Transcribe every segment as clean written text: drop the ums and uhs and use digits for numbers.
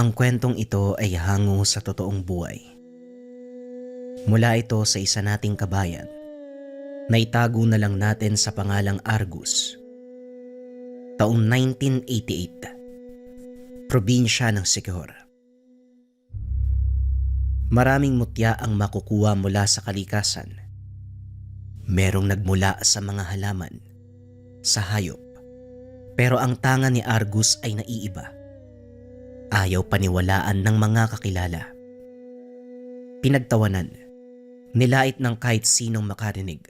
Ang kwentong ito ay hango sa totoong buhay. Mula ito sa isa nating kabayan na itago na lang natin sa pangalang Argus. Taong 1988, probinsya ng Siquijor. Maraming mutya ang makukuha mula sa kalikasan. Merong nagmula sa mga halaman, sa hayop. Pero ang tanga ni Argus ay naiiba. Ayaw paniwalaan ng mga kakilala. Pinagtawanan, nilait ng kahit sinong makarinig.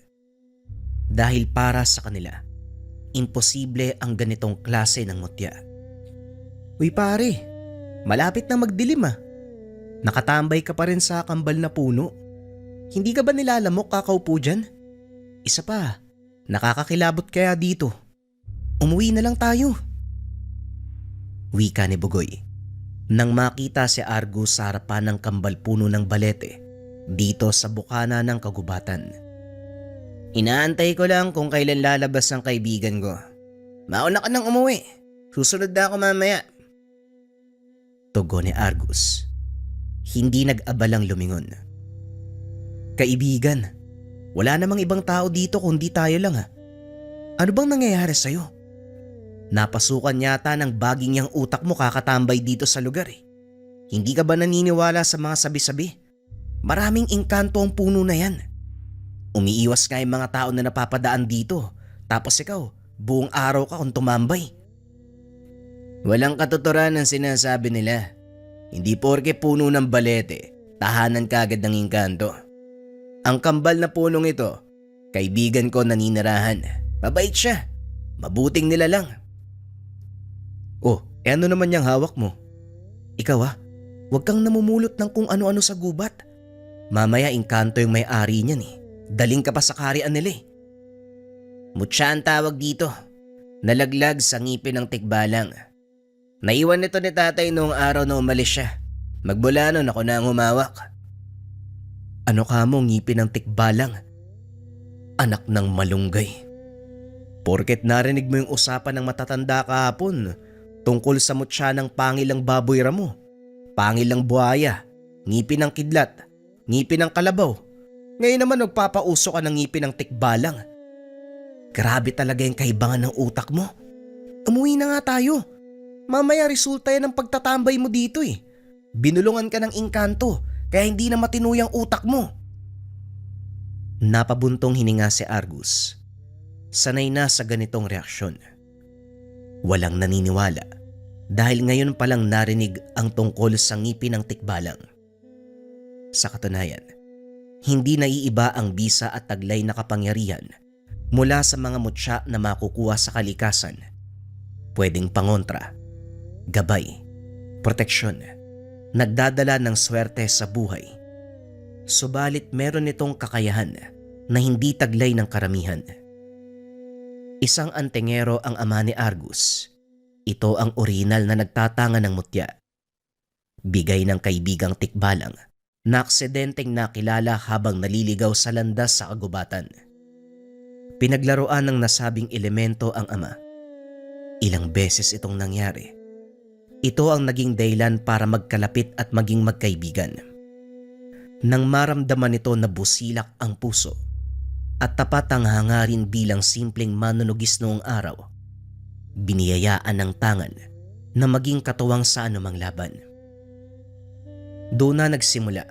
Dahil para sa kanila, imposible ang ganitong klase ng mutya. Uy pare, malapit na magdilim ah. Nakatambay ka pa rin sa kambal na puno. Hindi ka ba nilalamok kakaupo dyan? Isa pa, nakakakilabot kaya dito. Umuwi na lang tayo. Wika ni Bugoy nang makita si Argus sa harapan ng kambal puno ng balete dito sa bukana ng kagubatan. Inaantay ko lang kung kailan lalabas ang kaibigan ko. Mauna ka nang umuwi. Susunod na ako mamaya. Tugon ni Argus. Hindi nag-abalang lumingon. Kaibigan, wala namang ibang tao dito kundi tayo lang ha. Ano bang nangyayari sa'yo? Napasukan yata ng baging yang utak mo kakatambay dito sa lugar eh. Hindi ka ba naniniwala sa mga sabi-sabi? Maraming engkanto ang puno na yan. Umiiwas nga yung mga tao na napapadaan dito. Tapos ikaw, buong araw ka kung tumambay. Walang katuturan ang sinasabi nila. Hindi porke puno ng balete, tahanan kagad ng engkanto. Ang kambal na punong ito, kaibigan ko naninirahan. Mabait siya. Mabuting nila lang. Oh, ano naman yung hawak mo? Ikaw huwag kang namumulot ng kung ano-ano sa gubat. Mamaya engkanto yung may-ari niyan eh. Daling ka pa sa karian nila eh. Mutya ang tawag dito. Nalaglag sa ngipin ng tikbalang. Naiwan nito ni tatay noong araw na umalis siya. Magmula nun ako na ang humawak. Ano ka mo ngipin ng tikbalang? Anak ng malunggay. Porket narinig mo yung usapan ng matatanda kahapon tungkol sa mutya ng pangilang baboy ramo, pangilang buhaya, ngipin ng kidlat, ngipin ng kalabaw. Ngayon naman nagpapauso ka ng ngipin ng tikbalang. Grabe talaga yung kaibangan ng utak mo. Umuwi na nga tayo. Mamaya resulta yan ng pagtatambay mo dito eh. Binulungan ka ng engkanto kaya hindi na matinuyang utak mo. Napabuntong hininga si Argus. Sanay na sa ganitong reaksyon. Walang naniniwala dahil ngayon palang narinig ang tungkol sa ngipin ng tikbalang. Sa katunayan, hindi naiiba ang bisa at taglay na kapangyarihan mula sa mga mutya na makukuha sa kalikasan. Pwedeng pangontra, gabay, proteksyon, nagdadala ng swerte sa buhay. Subalit meron itong kakayahan na hindi taglay ng karamihan. Isang antingero ang ama ni Argus. Ito ang orihinal na nagtatanga ng mutya. Bigay ng kaibigang tikbalang na aksidenteng nakilala habang naliligaw sa landas sa kagubatan. Pinaglaruan ng nasabing elemento ang ama. Ilang beses itong nangyari. Ito ang naging dahilan para magkalapit at maging magkaibigan. Nang maramdaman nito na busilak ang puso at tapat ang hangarin bilang simpleng manunugis noong araw, biniyayaan ng tangan na maging katuwang sa anumang laban. Doon na nagsimula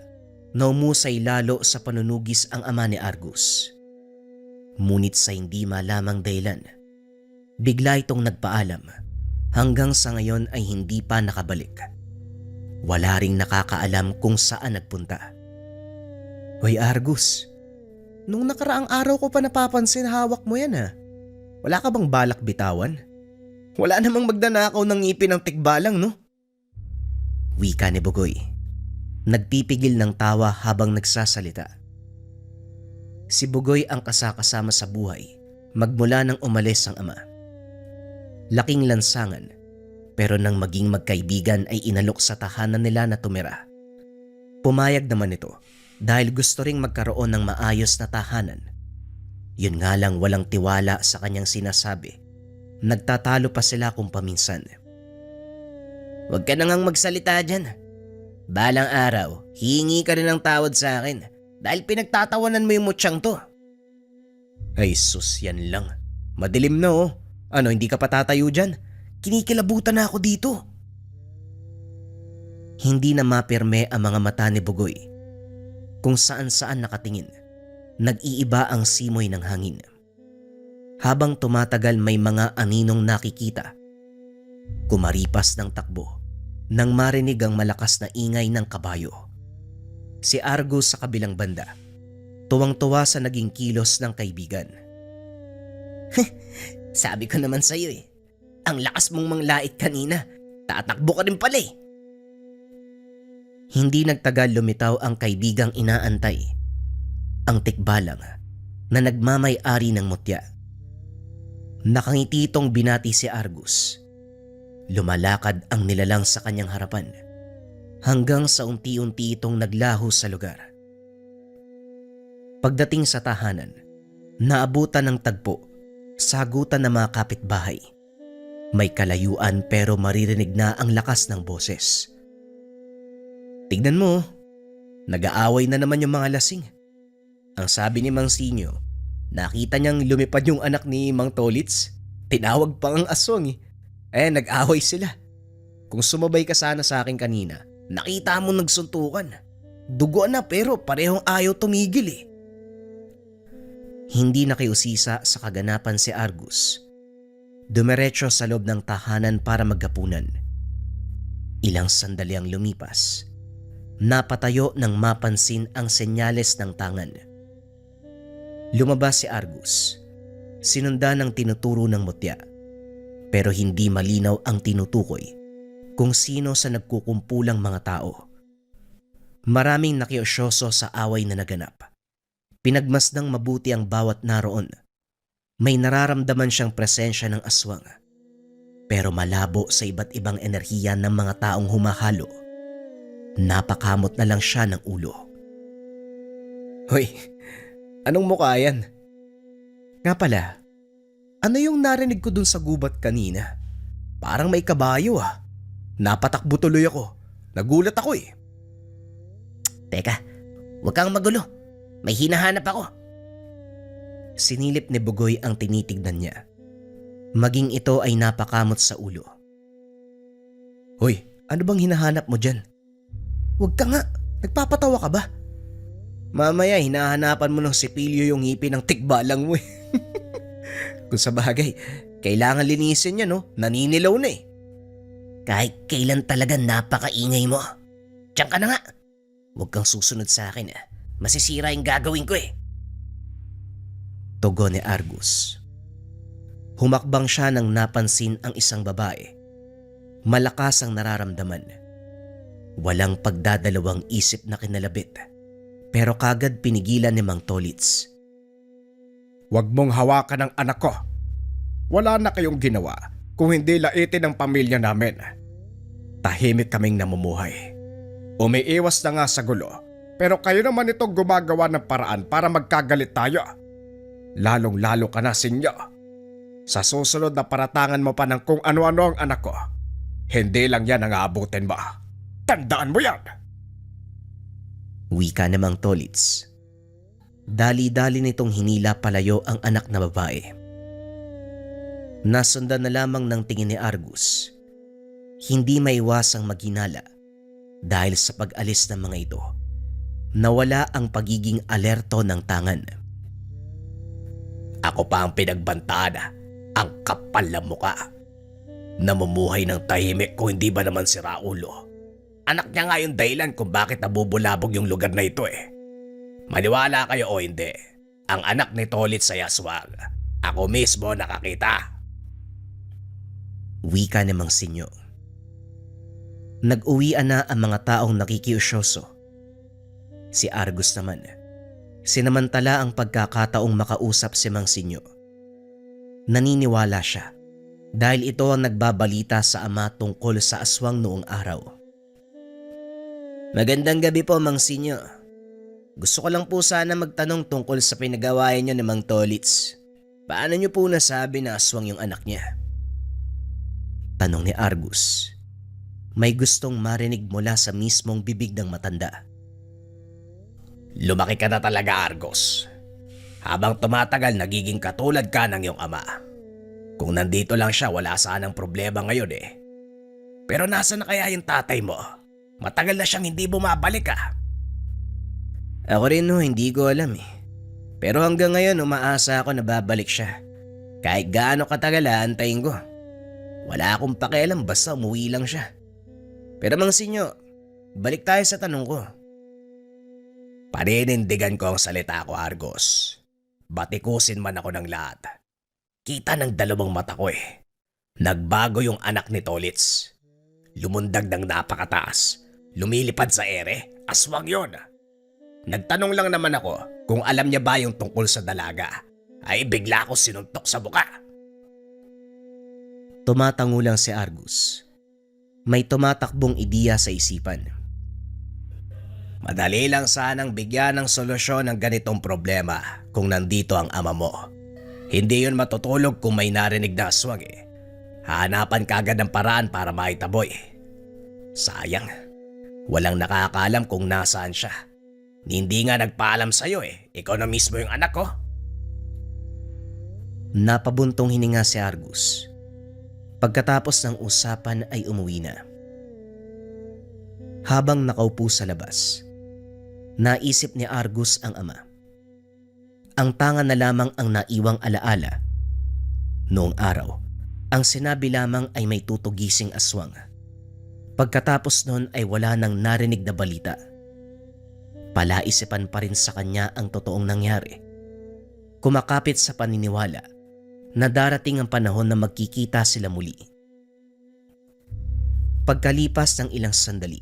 na umusay lalo sa panunugis ang ama ni Argus. Ngunit sa hindi malamang dahilan, bigla itong nagpaalam. Hanggang sa ngayon ay hindi pa nakabalik. Wala ring nakakaalam kung saan nagpunta. Hoy Argus, nung nakaraang araw ko pa napapansin hawak mo yan ha. Wala ka bang balak bitawan? Wala namang magdanakaw ng ngipin ng tikbalang no? Wika ni Bugoy. Nagpipigil ng tawa habang nagsasalita. Si Bugoy ang kasakasama sa buhay magmula nang umalis ang ama. Laking lansangan, pero nang maging magkaibigan ay inalok sa tahanan nila na tumira. Pumayag naman ito dahil gusto ring magkaroon ng maayos na tahanan. Yun nga lang walang tiwala sa kanyang sinasabi. Nagtatalo pa sila kung paminsan. Huwag ka na ngang magsalita dyan. Balang araw, hihingi ka rin ng tawad sa akin dahil pinagtatawanan mo yung mutyang to. Ay sus, yan lang. Madilim na oh. Ano, hindi ka pa tatayo dyan? Kinikilabutan na ako dito. Hindi na mapirme ang mga mata ni Bugoy. Kung saan-saan nakatingin, nag-iiba ang simoy ng hangin. Habang tumatagal may mga aninong nakikita. Kumaripas ng takbo nang marinig ang malakas na ingay ng kabayo. Si Argus sa kabilang banda, tuwang-tuwa sa naging kilos ng kaibigan. Sabi ko naman sa'yo eh, ang lakas mong manglait kanina, tatakbo ka rin pala eh. Hindi nagtagal lumitaw ang kaibigang inaantay. Ang tikbalang na nagmamay-ari ng mutya. Nakangiti itong binati si Argus. Lumalakad ang nilalang sa kanyang harapan hanggang sa unti-unti itong naglaho sa lugar. Pagdating sa tahanan, naabutan ng tagpo, sagutan ng mga kapitbahay. May kalayuan pero maririnig na ang lakas ng boses. Tignan mo, nag-aaway na naman yung mga lasing. Ang sabi ni Mang Sinyo, nakita niyang lumipad yung anak ni Mang Tolits. Tinawag pa ang aswang eh. Nag-away sila. Kung sumabay ka sana sa akin kanina, nakita mo nagsuntukan. Dugo na pero parehong ayaw tumigil eh. Hindi nakiusisa sa kaganapan si Argus. Dumiretso sa loob ng tahanan para maghapunan. Ilang sandali ang lumipas. Napatayo nang mapansin ang senyales ng tangan. Lumabas si Argus. Sinundan ng tinuturo ng mutya. Pero hindi malinaw ang tinutukoy kung sino sa nagkukumpulang mga tao. Maraming nakiusyoso sa away na naganap. Pinagmasdang mabuti ang bawat naroon. May nararamdaman siyang presensya ng aswang. Pero malabo sa iba't ibang enerhiya ng mga taong humahalo. Napakamot na lang siya ng ulo. Hoy, anong mukha yan? Nga pala, ano yung narinig ko dun sa gubat kanina? Parang may kabayo ah. Napatakbo tuloy ako. Nagulat ako eh. Teka, huwag kang magulo. May hinahanap ako. Sinilip ni Bugoy ang tinitignan niya. Maging ito ay napakamot sa ulo. Hoy, ano bang hinahanap mo dyan? Huwag ka nga, nagpapatawa ka ba? Mamaya hinahanapan mo ng sipilyo yung ngipin ng tikbalang mo eh. Kung sa bagay, kailangan linisin niya no, naninilaw na eh. Kahit kailan talaga napakaingay mo. Diyan ka na nga. Huwag kang susunod sa akin ah. Masisira yung gagawin ko eh. Tugon ni Argus. Humakbang siya nang napansin ang isang babae. Malakas ang nararamdaman. Walang pagdadalawang isip na kinalabit. Pero kagad pinigilan ni Mang Tolits. Huwag mong hawakan ang anak ko. Wala na kayong ginawa kung hindi laitin ang pamilya namin. Tahimik kaming namumuhay. Umiiwas na nga sa gulo, pero kayo naman itong gumagawa ng paraan para magkagalit tayo. Lalong-lalo ka na, Sinyo. Sa susunod na paratangan mo pa ng kung ano-ano ang anak ko, hindi lang yan ang aabutin mo. Tandaan mo yan! Wika ni Mang Tolits. Dali-dali nitong hinila palayo ang anak na babae. Nasundan na lamang ng tingin ni Argus. Hindi maiwasang maghinala dahil sa pag-alis ng mga ito. Nawala ang pagiging alerto ng tangan. Ako pa ang pinagbantaan, ang kapal na muka. Namumuhay ng tahimik kung hindi ba naman si Raulo. Anak niya nga yung dahilan kung bakit nabubulabog yung lugar na ito eh. Maniwala kayo o hindi, ang anak ni Tolits ay aswang. Ako mismo nakakita. Wika ni Mang Sinyo. Nag-uwian na ang mga taong nakikiusyoso. Si Argus naman, sinamantala ang pagkakataong makausap si Mang Sinyo. Naniniwala siya dahil ito ang nagbabalita sa ama tungkol sa aswang noong araw. Magandang gabi po, Mang Sinyo. Gusto ko lang po sana magtanong tungkol sa pinagawayan niyo ni Mang Tolits. Paano niyo po nasabi na aswang yung anak niya? Tanong ni Argus. May gustong marinig mula sa mismong bibig ng matanda. Lumaki ka na talaga, Argos. Habang tumatagal, nagiging katulad ka ng iyong ama. Kung nandito lang siya, wala sanang problema ngayon eh. Pero nasa na kaya yung tatay mo? Matagal na siyang hindi bumabalik ah. Ako rin hindi ko alam eh. Pero hanggang ngayon umaasa ako na babalik siya. Kahit gaano katagal aantayin ko. Wala akong pakialam basta umuwi lang siya. Pero Mangsinyo, balik tayo sa tanong ko. Paninindigan ko ang salita ko, Argos. Batikusin man ako ng lahat. Kita ng dalawang mata ko eh. Nagbago yung anak ni Tolits. Lumundag ng napakataas. Lumilipad sa ere. Aswang yon. Nagtanong lang naman ako kung alam niya ba yung tungkol sa dalaga. Ay bigla ko sinuntok sa buka. Tumatango lang si Argus. May tumatakbong ideya sa isipan. Madali lang sanang bigyan ng solusyon ng ganitong problema kung nandito ang ama mo. Hindi yun matutulog kung may narinig na aswang eh. Hahanapan kagad ng paraan para maitaboy. Sayang, walang nakakaalam kung nasaan siya. Hindi nga nagpaalam sa'yo eh. Ikaw na mismo yung anak ko. Napabuntong hininga si Argus. Pagkatapos ng usapan ay umuwi na. Habang nakaupo sa labas, naisip ni Argus ang ama. Ang tanga na lamang ang naiwang alaala. Noong araw, ang sinabi lamang ay may tutugising aswang. Pagkatapos noon ay wala nang narinig na balita. Palaisipan pa rin sa kanya ang totoong nangyari. Kumakapit sa paniniwala na darating ang panahon na magkikita sila muli. Pagkalipas ng ilang sandali,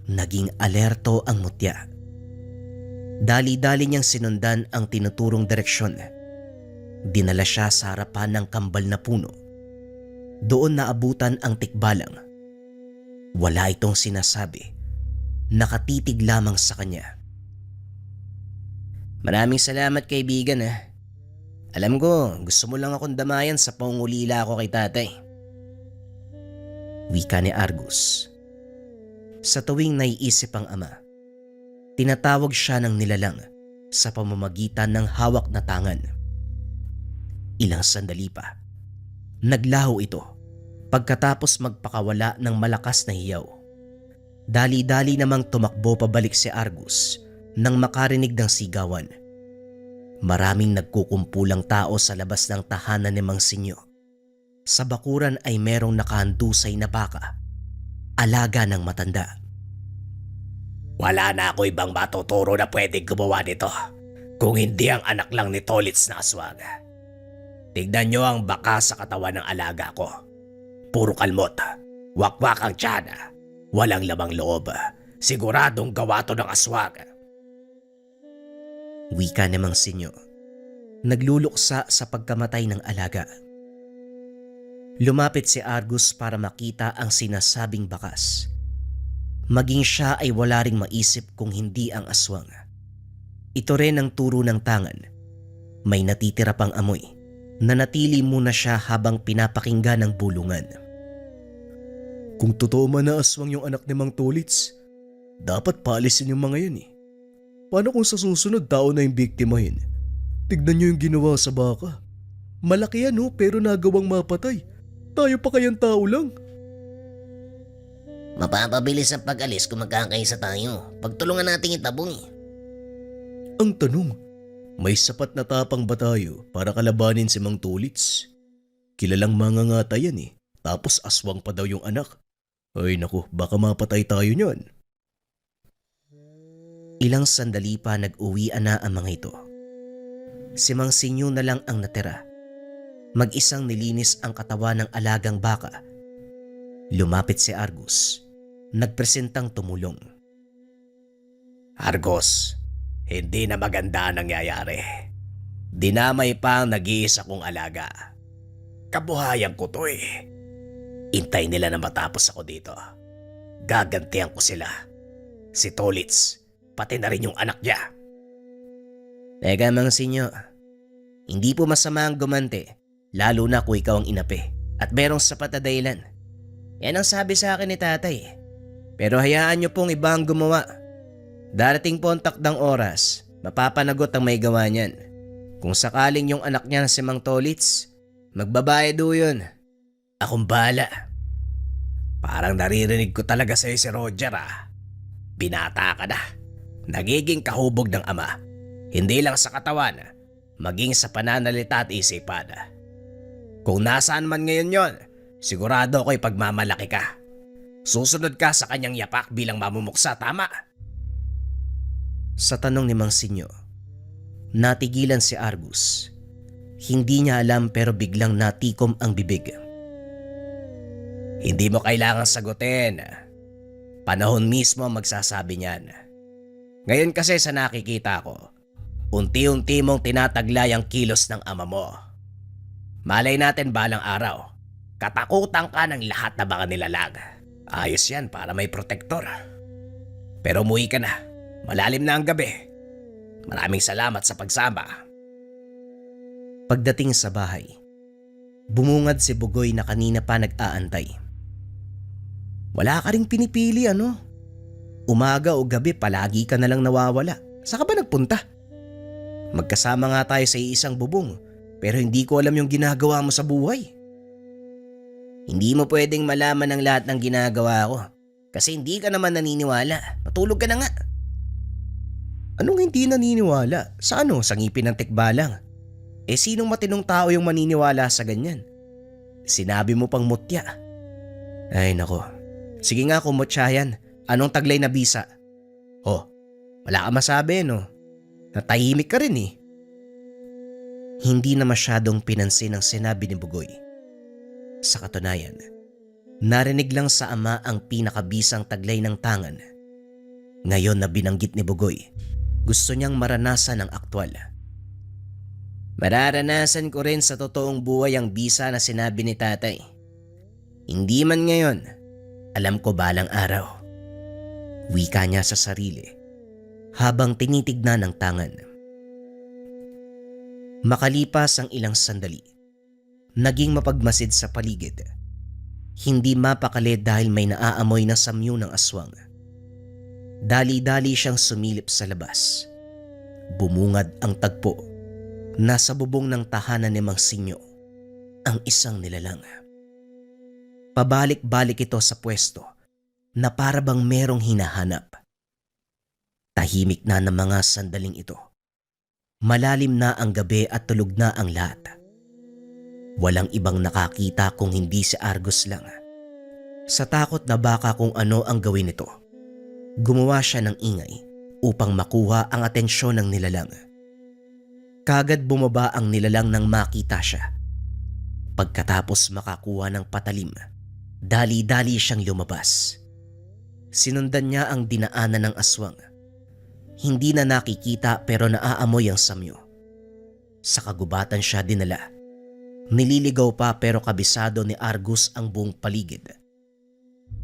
naging alerto ang mutya. Dali-dali niyang sinundan ang tinuturong direksyon. Dinala siya sa harapan ng kambal na puno. Doon naabutan ang tikbalang. Wala itong sinasabi. Nakatitig lamang sa kanya. Maraming salamat kaibigan ah. Alam ko, gusto mo lang akong damayan sa pangungulila ko kay tatay. Wika ni Argus. Sa tuwing naiisip ang ama, tinatawag siya ng nilalang sa pamamagitan ng hawak na tangan. Ilang sandali pa, naglaho ito pagkatapos magpakawala ng malakas na hiyaw. Dali-dali namang tumakbo pabalik si Argus nang makarinig ng sigawan. Maraming nagkukumpulang tao sa labas ng tahanan ni Mangsinyo. Sa bakuran ay merong nakahandusay na baka, alaga ng matanda. Wala na ako ibang matuturo na pwedeng gumawa nito kung hindi ang anak lang ni Tolits na aswang. Tignan niyo ang baka sa katawan ng alaga ko. Puro kalmot, wakwak ang tiyan, walang lamang loob. Siguradong gawa to ng aswang. Wika ni Mangsinyo, nagluluksa sa pagkamatay ng alaga. Lumapit si Argus para makita ang sinasabing bakas. Maging siya ay wala ring maisip kung hindi ang aswang. Ito rin ang turo ng tangan. May natitira pang amoy. Nanatili muna siya habang pinapakinggan ng bulungan. Kung totoo man na aswang yung anak ni Mang Tolits, dapat paalisin yung mga yun eh. Paano kung sa susunod tao na yung biktimahin? Tignan nyo yung ginawa sa baka. Malaki yan pero nagawang mapatay. Tayo pa kayang tao lang. Mapapabilis ang pag-alis kung magkakaisa tayo. Pagtulungan nating itabong eh. Ang tanong, may sapat na tapang ba tayo para kalabanin si Mang Tolits? Kilalang mangangata yan eh. Tapos aswang pa daw yung anak. Ay naku, baka mapatay tayo niyan. Ilang sandali pa nag-uwian na ang mga ito. Si Mangsinyo na lang ang natira. Mag-isang nilinis ang katawan ng alagang baka. Lumapit si Argus. Nagpresentang tumulong. Argos, hindi na maganda ang nangyayari. Dinamay pa ang nag-iisa kong alaga. Kabuhayan ko to eh. Intay nila na matapos ako dito. Gagantihan ko sila. Si Tolits, pati na rin yung anak niya. Teka Mangsinyo, hindi po masama ang gumante, lalo na kung ikaw ang inapi at merong sapat na dahilan. Yan ang sabi sa akin ni tatay. Pero hayaan niyo pong iba ang gumawa. Darating po ang takdang oras, mapapanagot ang may gawa niyan. Kung sakaling yung anak niya na si Mang Tolits, magbabayad do yun. Akong bahala. Parang naririnig ko talaga sa'yo si Roger Binata ka na. Nagiging kahubog ng ama. Hindi lang sa katawan, maging sa pananalita at isipan. Kung nasaan man ngayon yon, sigurado ako'y pagmamalaki ka. Susunod ka sa kanyang yapak bilang mamumuksa, tama? Sa tanong ni Mang Sinyo, natigilan si Argus. Hindi niya alam pero biglang natikom ang bibig. Hindi mo kailangang sagutin. Panahon mismo ang magsasabi niyan. Ngayon kasi sa nakikita ko, unti-unti mong tinataglay ang kilos ng ama mo. Malay natin balang araw, katakutan ka ng lahat na mga nilalag. Ayos yan para may protektor. Pero umuwi ka na, malalim na ang gabi. Maraming salamat sa pagsama. Pagdating sa bahay, bumungad si Bugoy na kanina pa nag-aantay. Wala ka ring pinipili ano? Umaga o gabi palagi ka na lang nawawala. Saan ka ba nagpunta? Magkasama nga tayo sa iisang bubong pero hindi ko alam yung ginagawa mo sa buhay. Hindi mo pwedeng malaman ang lahat ng ginagawa ko kasi hindi ka naman naniniwala. Matulog ka na nga. Anong hindi naniniwala? Sa ano? Sa ngipin ng tikbalang? Sinong matinong tao yung maniniwala sa ganyan? Sinabi mo pang mutya. Ay nako. Sige nga kung mutya yan. Anong taglay na bisa? Oh, wala ka masabi no? Natahimik ka rin eh. Hindi na masyadong pinansin ang sinabi ni Bugoy. Sa katunayan, narinig lang sa ama ang pinakabisang taglay ng tangan. Ngayon na binanggit ni Bugoy, gusto niyang maranasan ang aktwal. Mararanasan ko rin sa totoong buhay ang bisa na sinabi ni tatay. Hindi man ngayon, alam ko balang araw. Wika niya sa sarili habang tinitignan ng tangan. Makalipas ang ilang sandali, naging mapagmasid sa paligid. Hindi mapakali dahil may naaamoy na samyo ng aswang. Dali-dali siyang sumilip sa labas. Bumungad ang tagpo. Nasa bubong ng tahanan ni Mang Sinyo ang isang nilalang. Pabalik-balik ito sa pwesto na para bang merong hinahanap. Tahimik na ng mga sandaling ito. Malalim na ang gabi at tulog na ang lahat. Walang ibang nakakita kung hindi si Argus lang. Sa takot na baka kung ano ang gawin nito, gumawa siya ng ingay upang makuha ang atensyon ng nilalang. Kagad bumaba ang nilalang nang makita siya. Pagkatapos makakuha ng patalim, dali-dali siyang lumabas. Sinundan niya ang dinaanan ng aswang. Hindi na nakikita pero naaamoy ang samyo. Sa kagubatan siya dinala. Nililigaw pa pero kabisado ni Argus ang buong paligid.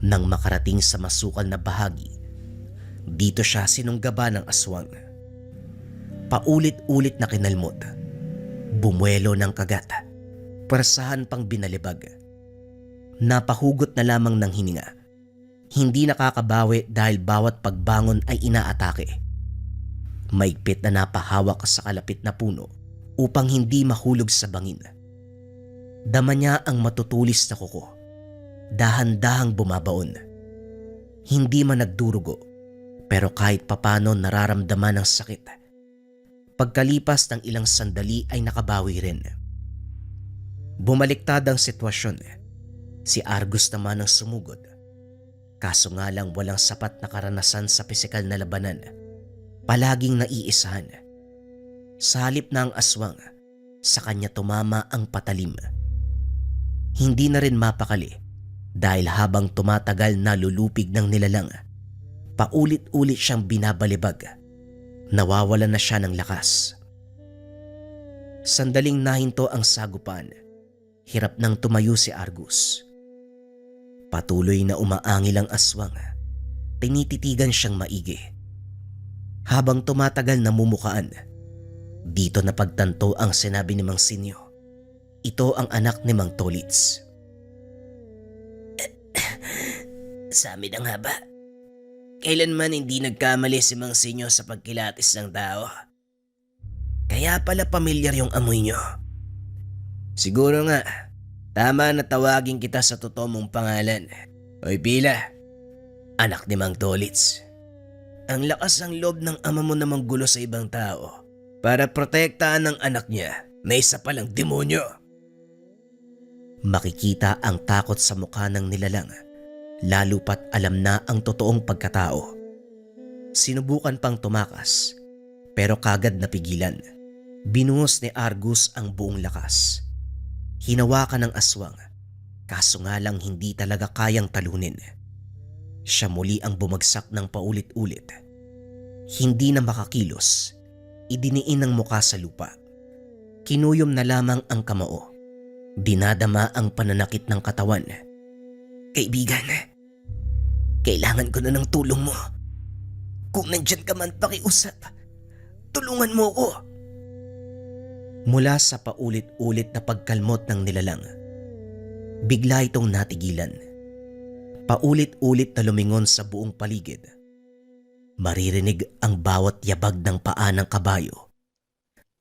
Nang makarating sa masukal na bahagi, dito siya sinunggaba ng aswang. Paulit-ulit na kinalmot. Bumuelo ng kagat. Pwersahan pang binalibag. Napahugot na lamang ng hininga. Hindi nakakabawi dahil bawat pagbangon ay inaatake. Maigpit na napahawak sa kalapit na puno upang hindi mahulog sa bangin. Dama niya ang matutulis na kuko. Dahan-dahang bumabaon. Hindi man nagdurugo pero kahit papano nararamdaman ang sakit. Pagkalipas ng ilang sandali ay nakabawi rin. Bumaliktad ang sitwasyon. Si Argus naman ang sumugod. Kaso nga lang walang sapat na karanasan sa pisikal na labanan. Palaging naiisahan. Sa halip na ang aswang, sa kanya tumama ang patalim. Hindi na rin mapakali dahil habang tumatagal nalulupig ng nilalang, paulit-ulit siyang binabalibag. Nawawalan na siya ng lakas. Sandaling nahinto ang sagupan. Hirap nang tumayo si Argus. Patuloy na umaangil ang aswang. Tinititigan siyang maigi. Habang tumatagal na mumukaan, dito na pagtanto ang sinabi ni Mang Sinyo. Ito ang anak ni Mang Tolits. Sa amin ang haba. Kailanman hindi nagkamali si Mang Sinyo sa pagkilatis ng tao. Kaya pala pamilyar yung amoy nyo. Siguro nga, tama na tawagin kita sa totoo mong pangalan. Oy Pila, anak ni Mang Tolits. Ang lakas ng loob ng ama mo na manggulo sa ibang tao para protektahan ng anak niya na isa palang demonyo. Makikita ang takot sa mukha ng nilalang, lalo pat alam na ang totoong pagkatao. Sinubukan pang tumakas, pero kagad napigilan. Binuhos ni Argus ang buong lakas. Hinawakan ng aswang, kaso nga lang hindi talaga kayang talunin. Siya muli ang bumagsak ng paulit-ulit. Hindi na makakilos, idiniin ang muka sa lupa. Kinuyom na lamang ang kamao. Dinadama ang pananakit ng katawan. Kaibigan, kailangan ko na ng tulong mo. Kung nandyan ka man pakiusap, tulungan mo ko. Mula sa paulit-ulit na pagkalmot ng nilalang, bigla itong natigilan. Paulit-ulit na lumingon sa buong paligid. Maririnig ang bawat yabag ng paa ng kabayo.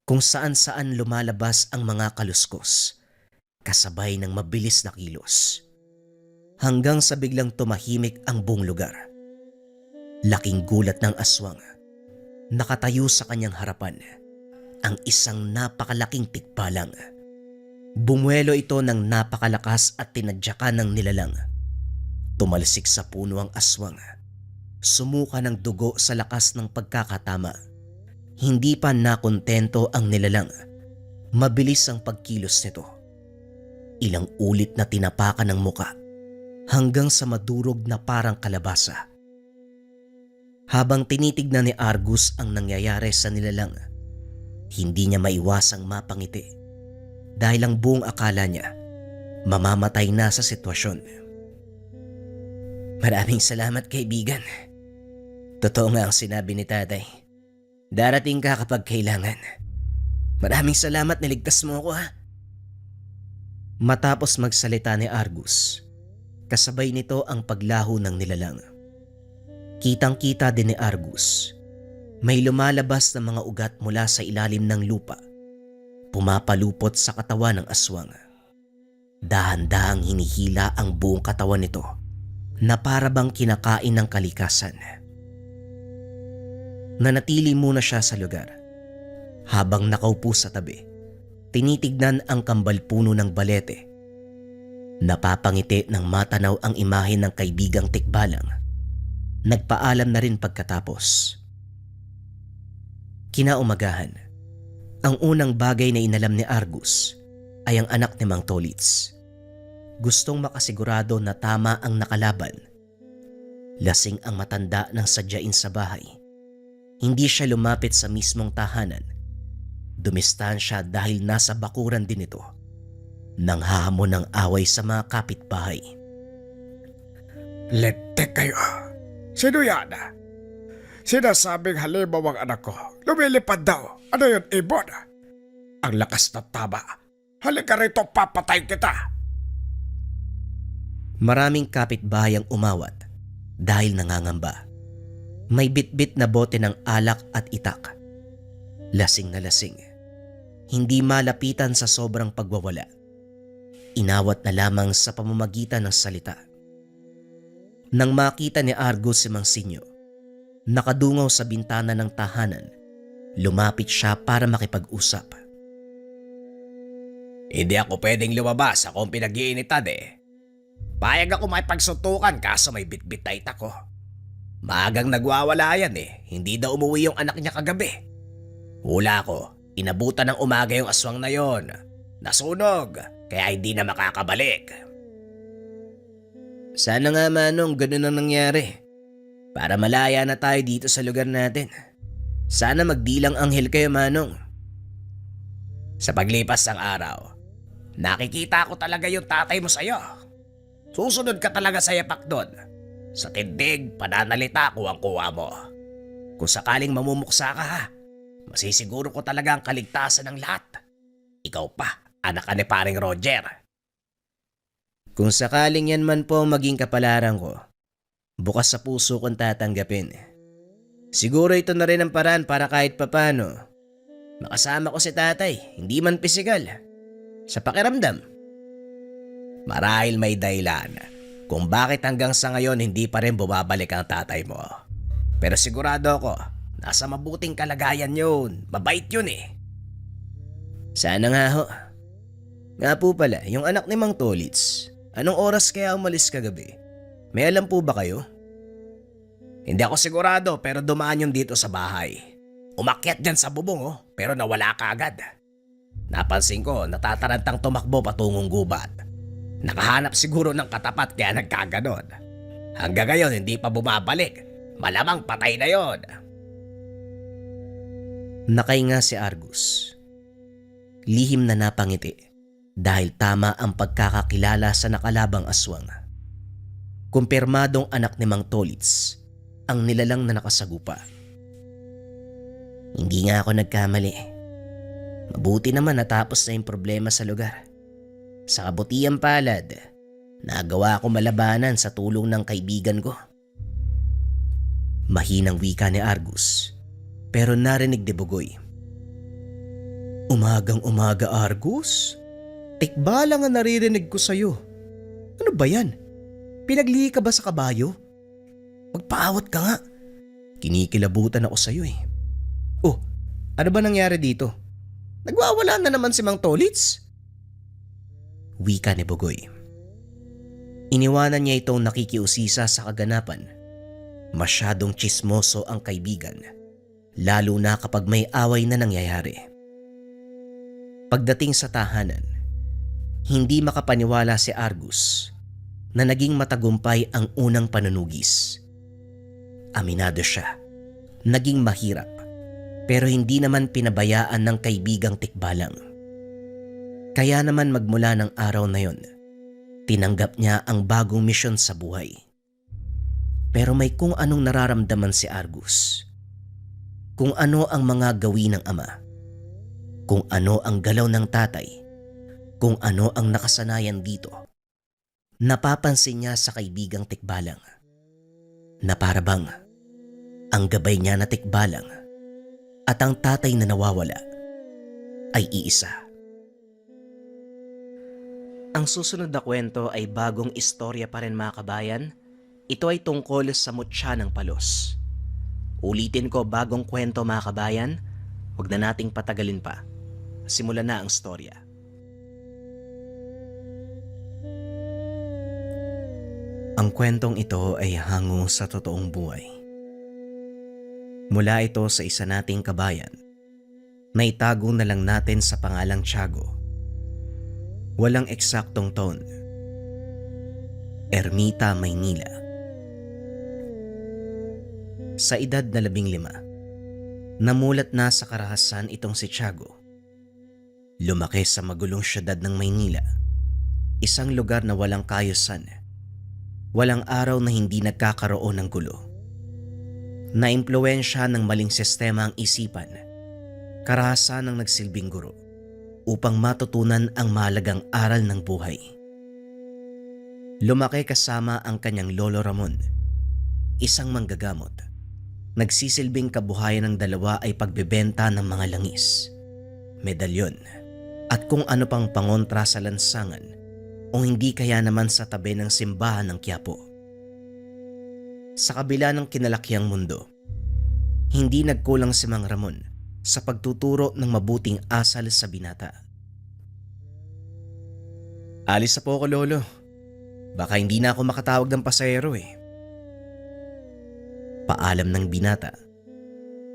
Kung saan-saan lumalabas ang mga kaluskos, kasabay ng mabilis na kilos. Hanggang sa biglang tumahimik ang buong lugar. Laking gulat ng aswang. Nakatayo sa kanyang harapan ang isang napakalaking tikbalang. Bumuelo ito ng napakalakas at tinadyakan ng nilalang. Tumalsik sa puno ang aswang. Sumuka ng dugo sa lakas ng pagkakatama. Hindi pa nakontento ang nilalang. Mabilis ang pagkilos nito. Ilang ulit na tinapakan ng muka hanggang sa madurog na parang kalabasa. Habang tinitignan ni Argus ang nangyayari sa nilalang, hindi niya maiwasang mapangiti dahil ang buong akala niya mamamatay na sa sitwasyon. Maraming salamat kaibigan. Totoo nga ang sinabi ni tatay. Darating ka kapag kailangan. Maraming salamat, niligtas mo ako ha. Matapos magsalita ni Argus, kasabay nito ang paglaho ng nilalang. Kitang-kita din ni Argus, may lumalabas na mga ugat mula sa ilalim ng lupa, pumapalupot sa katawan ng aswang. Dahan-dahang hinihila ang buong katawan nito na para bang kinakain ng kalikasan. Nanatili muna siya sa lugar. Habang nakaupo sa tabi, tinitignan ang kambalpuno ng balete. Napapangiti ng matanaw ang imahe ng kaibigang tikbalang. Nagpaalam na rin pagkatapos. Kinaumagahan, ang unang bagay na inalam ni Argus ay ang anak ni Mang Tolits. Gustong makasigurado na tama ang nakalaban. Lasing ang matanda ng sadyain sa bahay. Hindi siya lumapit sa mismong tahanan. Dumistahan siya dahil nasa bakuran din ito. Nang hahamon ng away sa mga kapitbahay. Lentek kayo. Sino yan? Sinasabing halimaw ang anak ko. Lumilipad daw. Ano yun, ibon? Ang lakas ng tama. Halika rito, papatay kita. Maraming kapitbahay ang umawat dahil nangangamba. May bitbit na bote ng alak at itak. Lasing na lasing. Hindi malapitan sa sobrang pagwawala. Inawat na lamang sa pamamagitan ng salita. Nang makita ni Argus si Mang Sinyo, nakadungaw sa bintana ng tahanan, lumapit siya para makipag-usap. Hindi ako pwedeng lumabas, akong pinag-iinitan eh. Payag ako makipagsuntukan kaso may bitbit na itak ko. Maagang nagwawala yan eh, hindi daw umuwi yung anak niya kagabi. Hula ko, inabutan ng umaga yung aswang na yon. Nasunog, kaya hindi na makakabalik. Sana nga Manong ganun ang nangyari. Para malaya na tayo dito sa lugar natin. Sana magdilang anghel kayo Manong. Sa paglipas ng araw, nakikita ko talaga yung tatay mo sa'yo. Susunod ka talaga sa yapak doon. Sa tindig, pananalita ko ang kuha mo. Kung sakaling mamumuksa ka ha, masisiguro ko talaga ang kaligtasan ng lahat. Ikaw pa, anak ka ni paring Roger. Kung sakaling yan man po maging kapalaran ko, bukas sa puso kong tatanggapin. Siguro ito na rin ang paraan para kahit papano makasama ko si tatay, hindi man pisikal, sa pakiramdam. Marahil may dahilan kung bakit hanggang sa ngayon hindi pa rin bumabalik ang tatay mo. Pero sigurado ako, nasa mabuting kalagayan yun. Mabait yun eh. Sana nga ho. Nga po pala, yung anak ni Mang Tolits, anong oras kaya umalis kagabi? May alam po ba kayo? Hindi ako sigurado pero dumaan yun dito sa bahay. Umakyat dyan sa bubong pero nawala ka agad. Napansin ko natatarantang tumakbo patungong gubat. Nakahanap siguro ng katapat kaya nagkaganon. Hanggang ngayon hindi pa bumabalik. Malamang patay na yon. Nakahinga si Argus. Lihim na napangiti dahil tama ang pagkakakilala sa nakalabang aswang. Kumpirmadong anak ni Mang Tolits ang nilalang na nakasagupa. Hindi nga ako nagkamali. Mabuti naman natapos na yung problema sa lugar. Sa kabutiang palad, nagawa ko malabanan sa tulong ng kaibigan ko. Mahinang wika ni Argus, pero narinig ni Bugoy. Umagang umaga, Argus? Tikbalang ang naririnig ko sa'yo. Ano ba yan? Pinaglihi ka ba sa kabayo? Magpaawat ka nga. Kinikilabutan ako sa'yo eh. Oh, ano ba nangyari dito? Nagwawala na naman si Mang Tolits? Wika ni Bugoy. Iniwanan niya itong nakikiusisa sa kaganapan. Masyadong tsismoso ang kaibigan, lalo na kapag may away na nangyayari. Pagdating sa tahanan, hindi makapaniwala si Argus na naging matagumpay ang unang panunugis. Aminado siya, naging mahirap. Pero hindi naman pinabayaan ng kaibigang tikbalang. Kaya naman magmula ng araw na yon, tinanggap niya ang bagong misyon sa buhay. Pero may kung anong nararamdaman si Argus. Kung ano ang mga gawin ng ama. Kung ano ang galaw ng tatay. Kung ano ang nakasanayan dito. Napapansin niya sa kaibigang tikbalang. Na para bang ang gabay niya na tikbalang at ang tatay na nawawala ay iisa. Ang susunod na kwento ay bagong istorya pa rin mga kabayan. Ito ay tungkol sa mutya ng palos. Ulitin ko, bagong kwento mga kabayan. Huwag na nating patagalin pa. Simulan na ang storya. Ang kwentong ito ay hango sa totoong buhay. Mula ito sa isa nating kabayan na itago na lang natin sa pangalang Tiago. Walang eksaktong taon. Ermita, Maynila. Sa edad na 15, namulat na sa karahasan itong si Tiago. Lumaki sa magulong syudad ng Maynila, isang lugar na walang kaayusan, walang araw na hindi nagkakaroon ng gulo. Naimpluwensya ng maling sistema ang isipan, karahasan ng nagsilbing guro upang matutunan ang mahalagang aral ng buhay. Lumaki kasama ang kanyang lolo Ramon, isang manggagamot. Nagsisilbing kabuhayan ng dalawa ay pagbebenta ng mga langis, medalyon, at kung ano pang pangontra sa lansangan o hindi kaya naman sa tabi ng simbahan ng Quiapo. Sa kabila ng kinalakiang mundo, hindi nagkulang si Mang Ramon sa pagtuturo ng mabuting asal sa binata. Alis na po ako, lolo. Baka hindi na ako makatawag ng pasahero eh. Paalam ng binata.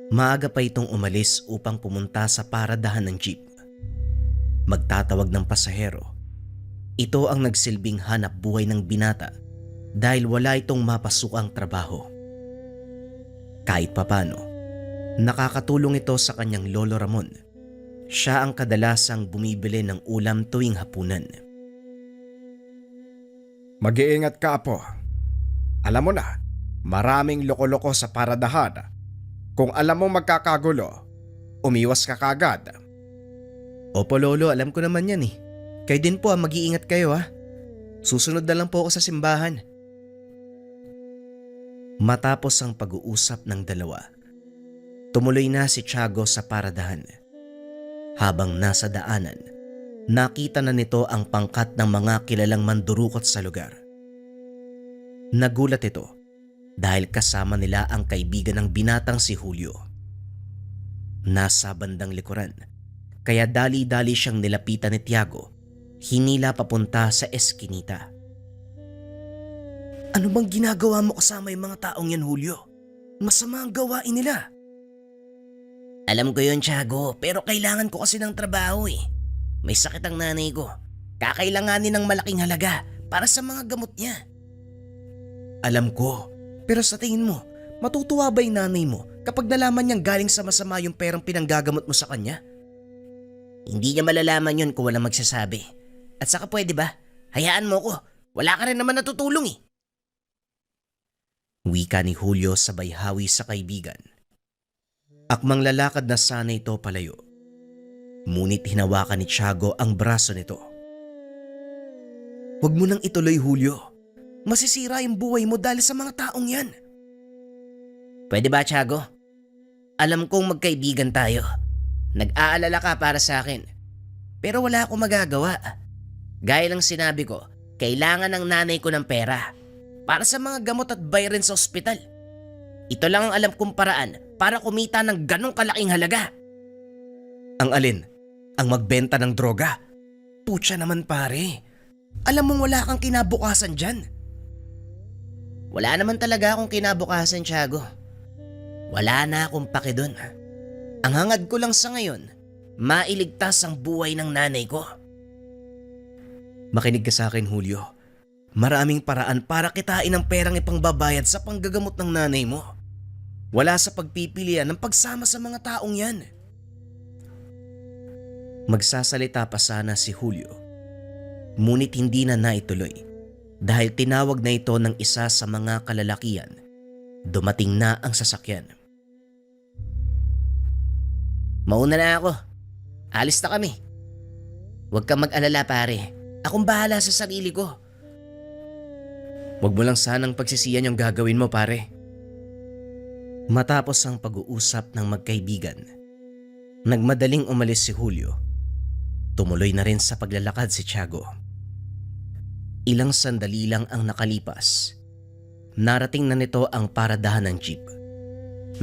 Maaga pa itong umalis upang pumunta sa paradahan ng jeep. Magtatawag ng pasahero. Ito ang nagsilbing hanap buhay ng binata dahil wala itong mapasukang trabaho. Kahit papano, nakakatulong ito sa kanyang lolo Ramon. Siya ang kadalasang bumibili ng ulam tuwing hapunan. Mag-iingat ka, apo. Alam mo na, maraming loko-loko sa paradahan. Kung alam mo magkakagulo, umiwas ka kagad. Opo lolo, alam ko naman yan eh. Kayo din po mag-iingat kayo ha. Susunod na lang po ako sa simbahan. Matapos ang pag-uusap ng dalawa, tumuloy na si Tiago sa paradahan. Habang nasa daanan, nakita na nito ang pangkat ng mga kilalang mandurukot sa lugar. Nagulat ito dahil kasama nila ang kaibigan ng binatang si Julio. Nasa bandang likuran, kaya dali-dali siyang nilapitan ni Tiago, hinila papunta sa eskinita. Ano bang ginagawa mo kasama yung mga taong yan, Julio? Masama ang gawain nila. Alam ko yun, Tiago, pero kailangan ko kasi ng trabaho eh. May sakit ang nanay ko. Kakailanganin ng malaking halaga para sa mga gamot niya. Alam ko, pero sa tingin mo, matutuwa ba yung nanay mo kapag nalaman niyang galing sa masama yung perang pinanggagamot mo sa kanya? Hindi niya malalaman yun kung walang magsasabi. At saka pwede ba? Hayaan mo ko. Wala ka rin naman natutulong eh. Wika ni Julio sabay hawi sa kaibigan. Akmang lalakad na sana ito palayo. Ngunit hinawakan ni Tiago ang braso nito. Huwag mo nang ituloy, Julio. Masisira yung buhay mo dahil sa mga taong yan. Pwede ba, Tiago? Alam kong magkaibigan tayo. Nag-aalala ka para sa akin. Pero wala akong magagawa. Gaya ng sinabi ko, kailangan ng nanay ko ng pera para sa mga gamot at bayarin sa ospital. Ito lang ang alam kong paraan para kumita ng ganong kalaking halaga. Ang alin? Ang magbenta ng droga? Putya naman pare. Alam mong wala kang kinabukasan dyan. Wala naman talaga akong kinabukasan, Tiago. Wala na akong pake dun. Ang hangad ko lang sa ngayon, mailigtas ang buhay ng nanay ko. Makinig ka sa akin, Julio. Maraming paraan para kitain ang perang ipangbabayad sa panggagamot ng nanay mo. Wala sa pagpipilian ng pagsama sa mga taong yan. Magsasalita pa sana si Julio. Ngunit hindi na naituloy dahil tinawag na ito ng isa sa mga kalalakian. Dumating na ang sasakyan. Mauna na ako. Alis na kami. Huwag kang mag-alala pare. Akong bahala sa sarili ko. Huwag mo lang sanang pagsisiyan yung gagawin mo pare. Matapos ang pag-uusap ng magkaibigan, nagmadaling umalis si Julio. Tumuloy na rin sa paglalakad si Tiago. Ilang sandali lang ang nakalipas. Narating na nito ang paradahan ng jeep.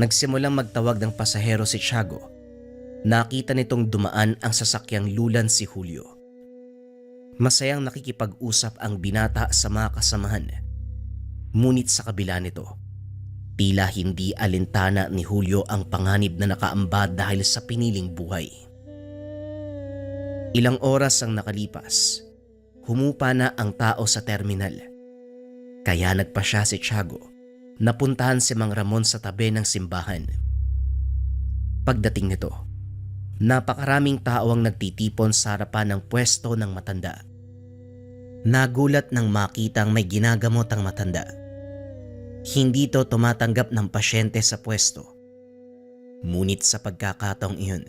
Nagsimulang magtawag ng pasahero si Tiago. Nakita nitong dumaan ang sasakyang lulan si Julio. Masayang nakikipag-usap ang binata sa mga kasamahan. Ngunit sa kabila nito, tila hindi alintana ni Julio ang panganib na nakaamba dahil sa piniling buhay. Ilang oras ang nakalipas, humupa na ang tao sa terminal. Kaya nagpasya si Tiago na puntahan si Mang Ramon sa tabi ng simbahan. Pagdating nito, napakaraming tao ang nagtitipon sa harapan ng pwesto ng matanda. Nagulat nang makitang may ginagamot ang matanda. Hindi ito tumatanggap ng pasyente sa pwesto. Ngunit sa pagkakataong iyon,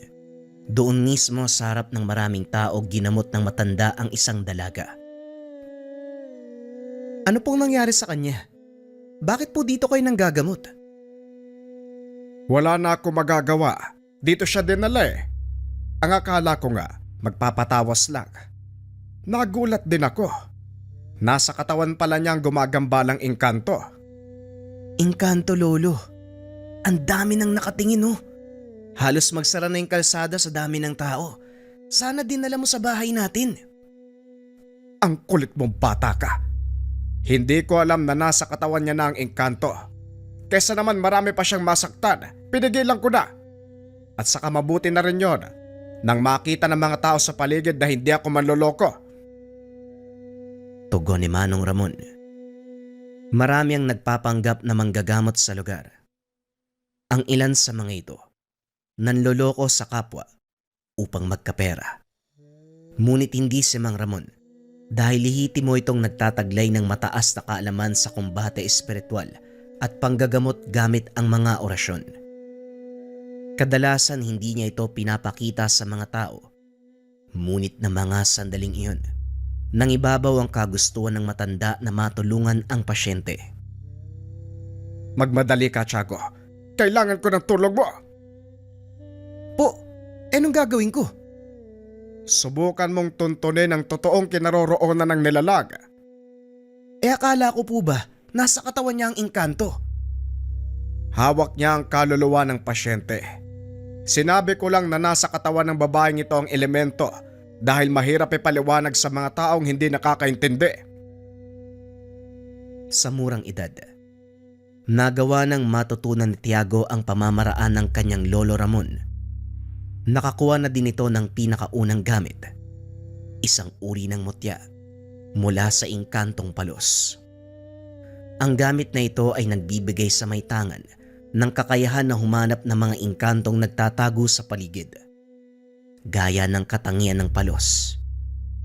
doon mismo sa harap ng maraming tao ginamot ng matanda ang isang dalaga. Ano pong nangyari sa kanya? Bakit po dito kayo nanggagamot? Wala na ako magagawa. Dito siya dinala eh. Ang akala ko nga, magpapatawas lang. Nagulat din ako. Nasa katawan pala niyang gumagambalang engkanto. Engkanto, Lolo. Ang dami nang nakatingin oh. Halos magsara na yung kalsada sa dami ng tao. Sana dinala mo sa bahay natin. Ang kulit mong bata ka. Hindi ko alam na nasa katawan niya na ang engkanto. Kesa naman marami pa siyang masaktan, pinigilan ko na. At saka mabuti na rin yon nang makita ng mga tao sa paligid na hindi ako manloloko. Tugon ni Manong Ramon. Marami ang nagpapanggap na manggagamot sa lugar. Ang ilan sa mga ito, nanloloko sa kapwa upang magkapera. Ngunit hindi si Mang Ramon dahil lihitimo itong nagtataglay ng mataas na kaalaman sa kumbate espiritual at panggagamot gamit ang mga orasyon. Kadalasan hindi niya ito pinapakita sa mga tao. Ngunit na mga sandaling iyon, Nangibabaw ang kagustuhan ng matanda na matulungan ang pasyente. Magmadali ka, Tiago. Kailangan ko ng tulong mo. Po, anong gagawin ko? Subukan mong tuntunin ang totoong kinaroroonan ng nilalang. Akala ko po ba, nasa katawan niya ang engkanto? Hawak niya ang kaluluwa ng pasyente. Sinabi ko lang na nasa katawan ng babaeng ito ang elemento dahil mahirap ipaliwanag sa mga taong hindi nakakaintindi. Sa murang edad, nagawa ng matutunan ni Tiago ang pamamaraan ng kanyang lolo Ramon. Nakakuha na din ito ng pinakaunang gamit, isang uri ng mutya mula sa engkantong palos. Ang gamit na ito ay nagbibigay sa may tangan ng kakayahan na humanap ng mga engkantong nagtatago sa paligid. Gaya ng katangian ng palos,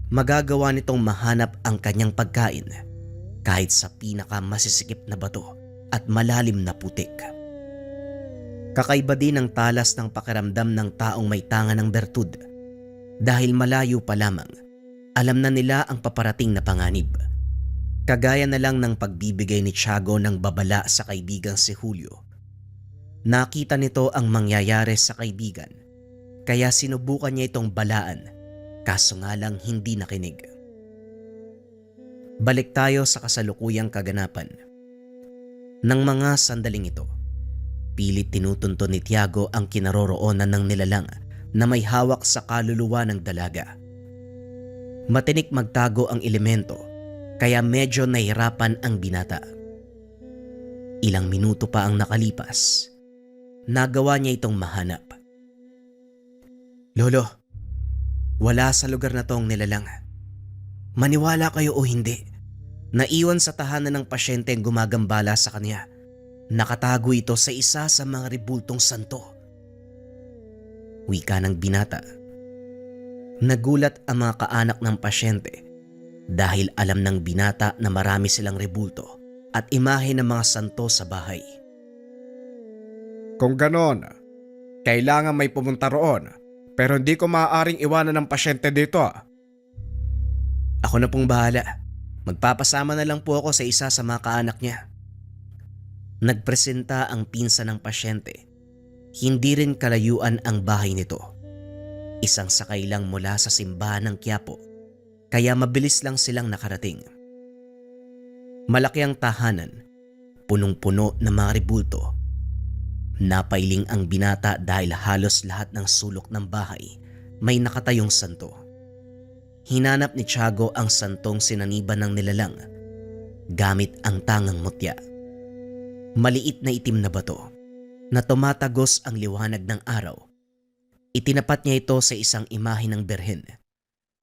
magagawa nitong mahanap ang kanyang pagkain kahit sa pinaka-masisikip na bato at malalim na putik. Kakaiba din ang talas ng pakiramdam ng taong may tangan ng bertud dahil malayo pa lamang, alam na nila ang paparating na panganib. Kagaya na lang ng pagbibigay ni Tiago ng babala sa kaibigang si Julio. Nakita nito ang mangyayari sa kaibigan kaya sinubukan niya itong balaan kaso nga lang hindi nakinig. Balik tayo sa kasalukuyang kaganapan. Nang mga sandaling ito, pilit tinutunto ni Tiago ang kinaroroonan ng nilalang na may hawak sa kaluluwa ng dalaga. Matinik magtago ang elemento kaya medyo nahirapan ang binata. Ilang minuto pa ang nakalipas, nagawa niya itong mahanap. Lolo, wala sa lugar na tong nilalang. Maniwala kayo o hindi, naiwan sa tahanan ng pasyente ang gumagambala sa kanya. Nakatago ito sa isa sa mga rebultong santo. Wika ng binata. Nagulat ang mga kaanak ng pasyente dahil alam ng binata na marami silang rebulto at imahe ng mga santo sa bahay. Kung ganon, kailangan may pumunta roon pero hindi ko maaaring iwanan ng pasyente dito. Ako na pong bahala. Magpapasama na lang po ako sa isa sa mga kaanak niya. Nagpresenta ang pinsan ng pasyente. Hindi rin kalayuan ang bahay nito. Isang sakay lang mula sa simbahan ng Quiapo, kaya mabilis lang silang nakarating. Malaki ang tahanan, punong-puno ng mga rebulto. Napailing ang binata dahil halos lahat ng sulok ng bahay may nakatayong santo. Hinanap ni Tiago ang santong sinaniban ng nilalang gamit ang tangang mutya. Maliit na itim na bato na tumatagos ang liwanag ng araw. Itinapat niya ito sa isang imahe ng berhen.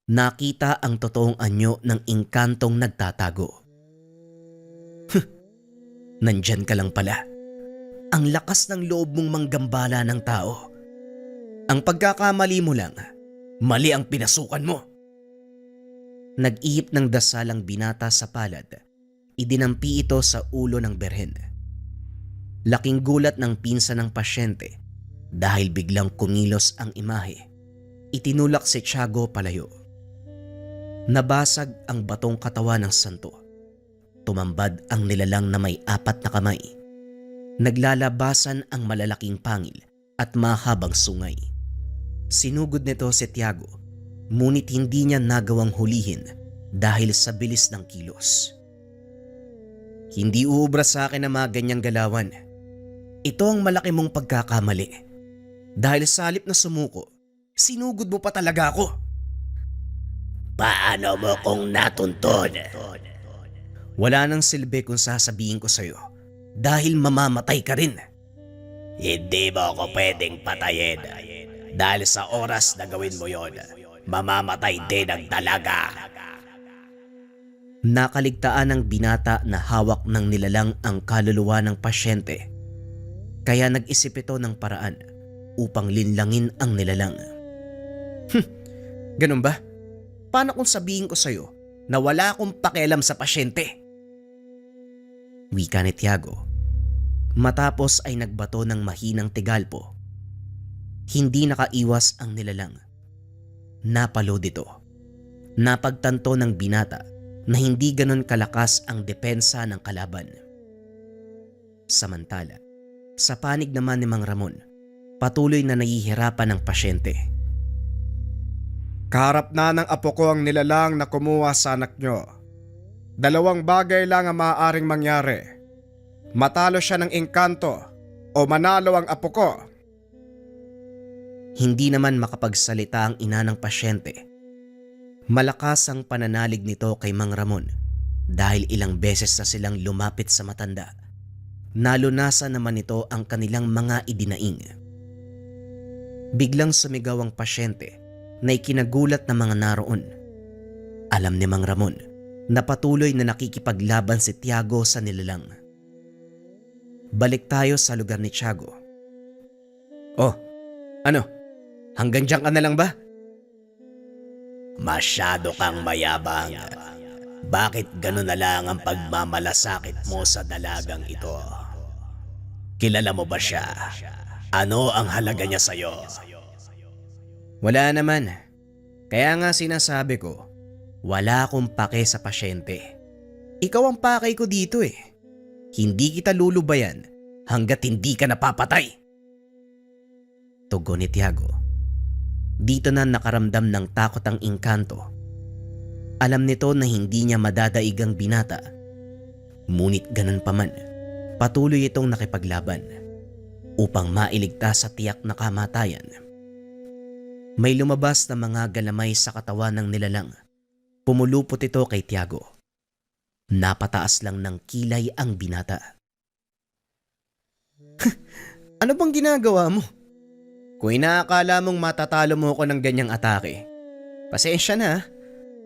Nakita ang totoong anyo ng engkantong nagtatago. Nandyan ka lang pala. Ang lakas ng loob mong manggambala ng tao. Ang pagkakamali mo lang, mali ang pinasukan mo. Nag-ihip ng dasal ang binata sa palad. Idinampi ito sa ulo ng berhen. Laking gulat ng pinsan ng pasyente dahil biglang kumilos ang imahe. Itinulak si Tiago palayo. Nabasag ang batong katawan ng santo. Tumambad ang nilalang na may 4 na kamay. Naglalabasan ang malalaking pangil at mahabang sungay. Sinugod nito si Tiago, ngunit hindi niya nagawang hulihin dahil sa bilis ng kilos. Hindi uubra sa akin ang mga ganyang galawan. Ito ang malaki mong pagkakamali. Dahil sa halip na sumuko, sinugod mo pa talaga ako. Paano mo kung natuntun? Wala nang silbi kung sasabihin ko sa'yo dahil mamamatay ka rin. Hindi mo ako pwedeng patayin dahil sa oras na gawin mo yon, mamamatay din ang dalaga. Nakaligtaan ng binata na hawak ng nilalang ang kaluluwa ng pasyente. Kaya nag-isip ito ng paraan upang linlangin ang nilalang. Ganun ba? Paano kung sabihin ko sa'yo na wala akong pakialam sa pasyente? Wika ni Tiago. Matapos ay nagbato ng mahinang tigalpo. Hindi nakaiwas ang nilalang. Napalo dito. napagtanto ng binata na hindi ganon kalakas ang depensa ng kalaban. Samantala, sa panig naman ni Mang Ramon, patuloy na nahihirapan ang pasyente. Kaharap na ng apo ko ang nilalang na kumuha sa anak nyo. Dalawang bagay lang ang maaaring mangyari. Matalo siya ng engkanto o manalo ang apo ko. Hindi naman makapagsalita ang ina ng pasyente. Malakas ang pananalig nito kay Mang Ramon dahil ilang beses na silang lumapit sa matanda. Nalunasan naman nito ang kanilang mga idinaing. Biglang sumigaw ang pasyente na ikinagulat ng mga naroon. Alam ni Mang Ramon na patuloy na nakikipaglaban si Tiago sa nilalang. Balik tayo sa lugar ni Tiago. Oh, ano? Hanggang diyan ka na lang ba? Masyado kang mayabang. Bakit gano'n na lang ang pagmamalasakit mo sa dalagang ito? Kilala mo ba siya? Ano ang halaga niya sa'yo? Wala naman. Kaya nga sinasabi ko, wala akong pake sa pasyente. Ikaw ang pakay ko dito eh. Hindi kita lulubayan hanggat hindi ka napapatay. Tugon ni Tiago. Dito na nakaramdam ng takot ang engkanto. Alam nito na hindi niya madadaig ang binata. Ngunit ganun pa man, patuloy itong nakipaglaban upang mailigtas sa tiyak na kamatayan. May lumabas na mga galamay sa katawan ng nilalang. Pumulupot ito kay Tiago. Napataas lang ng kilay ang binata. Ano bang ginagawa mo? Kung inaakala mong matatalo mo ako ng ganyang atake, pasensya na,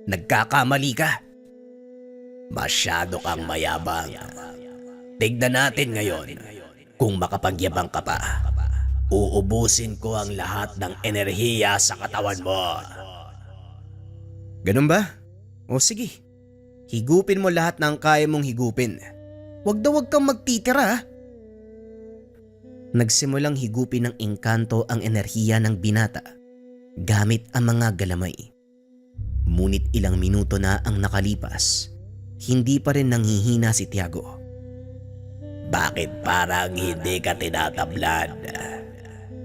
nagkakamali ka. Masyado kang mayabang. Tignan natin ngayon kung makapagyabang ka pa. Uubusin ko ang lahat ng enerhiya sa katawan mo. Ganun ba? O sige, higupin mo lahat ng kaya mong higupin. Huwag kang magtitira. Nagsimulang higupin ng engkanto ang enerhiya ng binata gamit ang mga galamay. Ngunit ilang minuto na ang nakalipas, hindi pa rin nanghihina si Tiago. Bakit parang hindi ka tinatablan?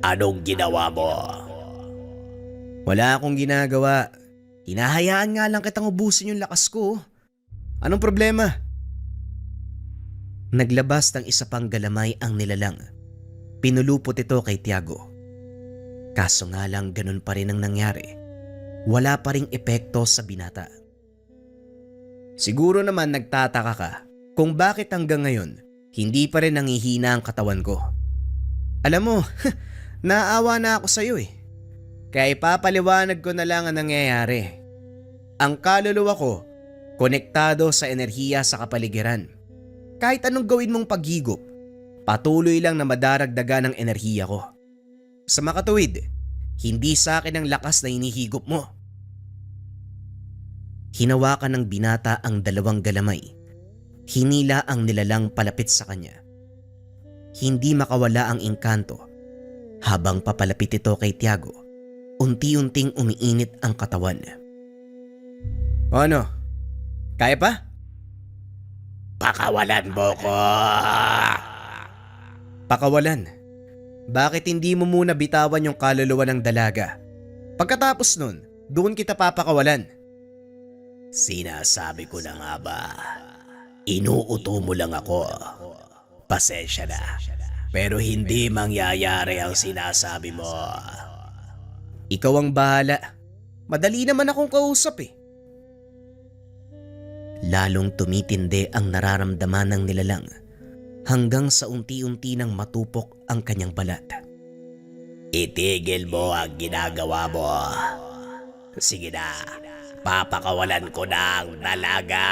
Anong ginawa mo? Wala akong ginagawa. Hinahayaan nga lang kitang ubusin yung lakas ko. Anong problema? Naglabas ng isa pang galamay ang nilalang. Pinulupot ito kay Tiago. Kaso nga lang ganun pa rin ang nangyari. Wala pa ring epekto sa binata. Siguro naman nagtataka ka kung bakit hanggang ngayon hindi pa rin nangihina ang katawan ko. Alam mo, naawa na ako sa'yo eh. Kaya ipapaliwanag ko na lang ang nangyayari. Ang kaluluwa ko, konektado sa enerhiya sa kapaligiran. Kahit anong gawin mong paghigop, patuloy lang na madaragdagan ang enerhiya ko. Sa makatuwid, hindi sa akin ang lakas na hinihigop mo. Hinawakan ng binata ang dalawang galamay. Hinila ang nilalang palapit sa kanya. Hindi makawala ang engkanto. Habang papalapit ito kay Tiago, unti-unting umiinit ang katawan. Ano? Kaya pa? Pakawalan mo ko! Pakawalan? Bakit hindi mo muna bitawan yung kaluluwa ng dalaga? Pagkatapos nun, doon kita papakawalan. Sinasabi ko na nga ba, inuuto mo lang ako. Pasensya na, pero hindi mangyayari ang sinasabi mo. Ikaw ang bahala. Madali naman akong kausap eh. Lalong tumitindi ang nararamdaman ng nilalang hanggang sa unti-unti nang matupok ang kanyang balat. Itigil mo ang ginagawa mo. Sige na, papakawalan ko ng dalaga.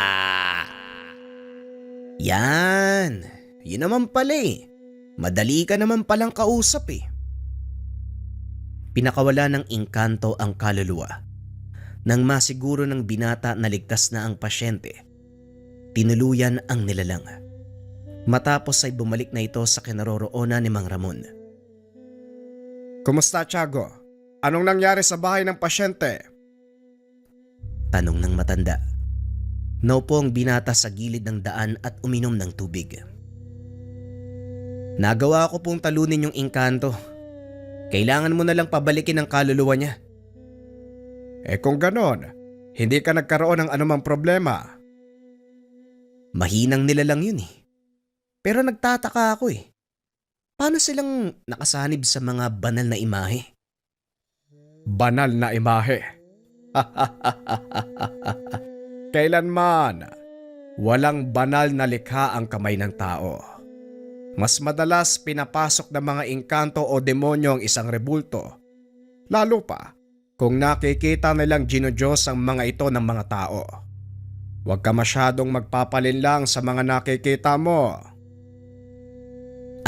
Yan! Yun naman pala eh. Madali ka naman palang kausap eh. Pinakawala ng engkanto ang kaluluwa. Nang masiguro ng binata na ligtas na ang pasyente, tinuluyan ang nilalang. Matapos ay bumalik na ito sa kinaroroonan ni Mang Ramon. Kumusta, Tiago? Anong nangyari sa bahay ng pasyente? Tanong ng matanda. Naupo ang binata sa gilid ng daan at uminom ng tubig. Nagawa ko pong talunin yung engkanto. Kailangan mo na lang pabalikin ang kaluluwa niya. Kung ganon, hindi ka nagkaroon ng anumang problema. Mahinang nilalang yun eh. Pero nagtataka ako eh. Paano silang nakasanib sa mga banal na imahe? Banal na imahe. Kailanman, walang banal na likha ang kamay ng tao. Mas madalas pinapasok ng mga engkanto o demonyo ang isang rebulto. Lalo pa kung nakikita nilang ginodiyos ang mga ito ng mga tao. Huwag ka masyadong magpapalinlang sa mga nakikita mo.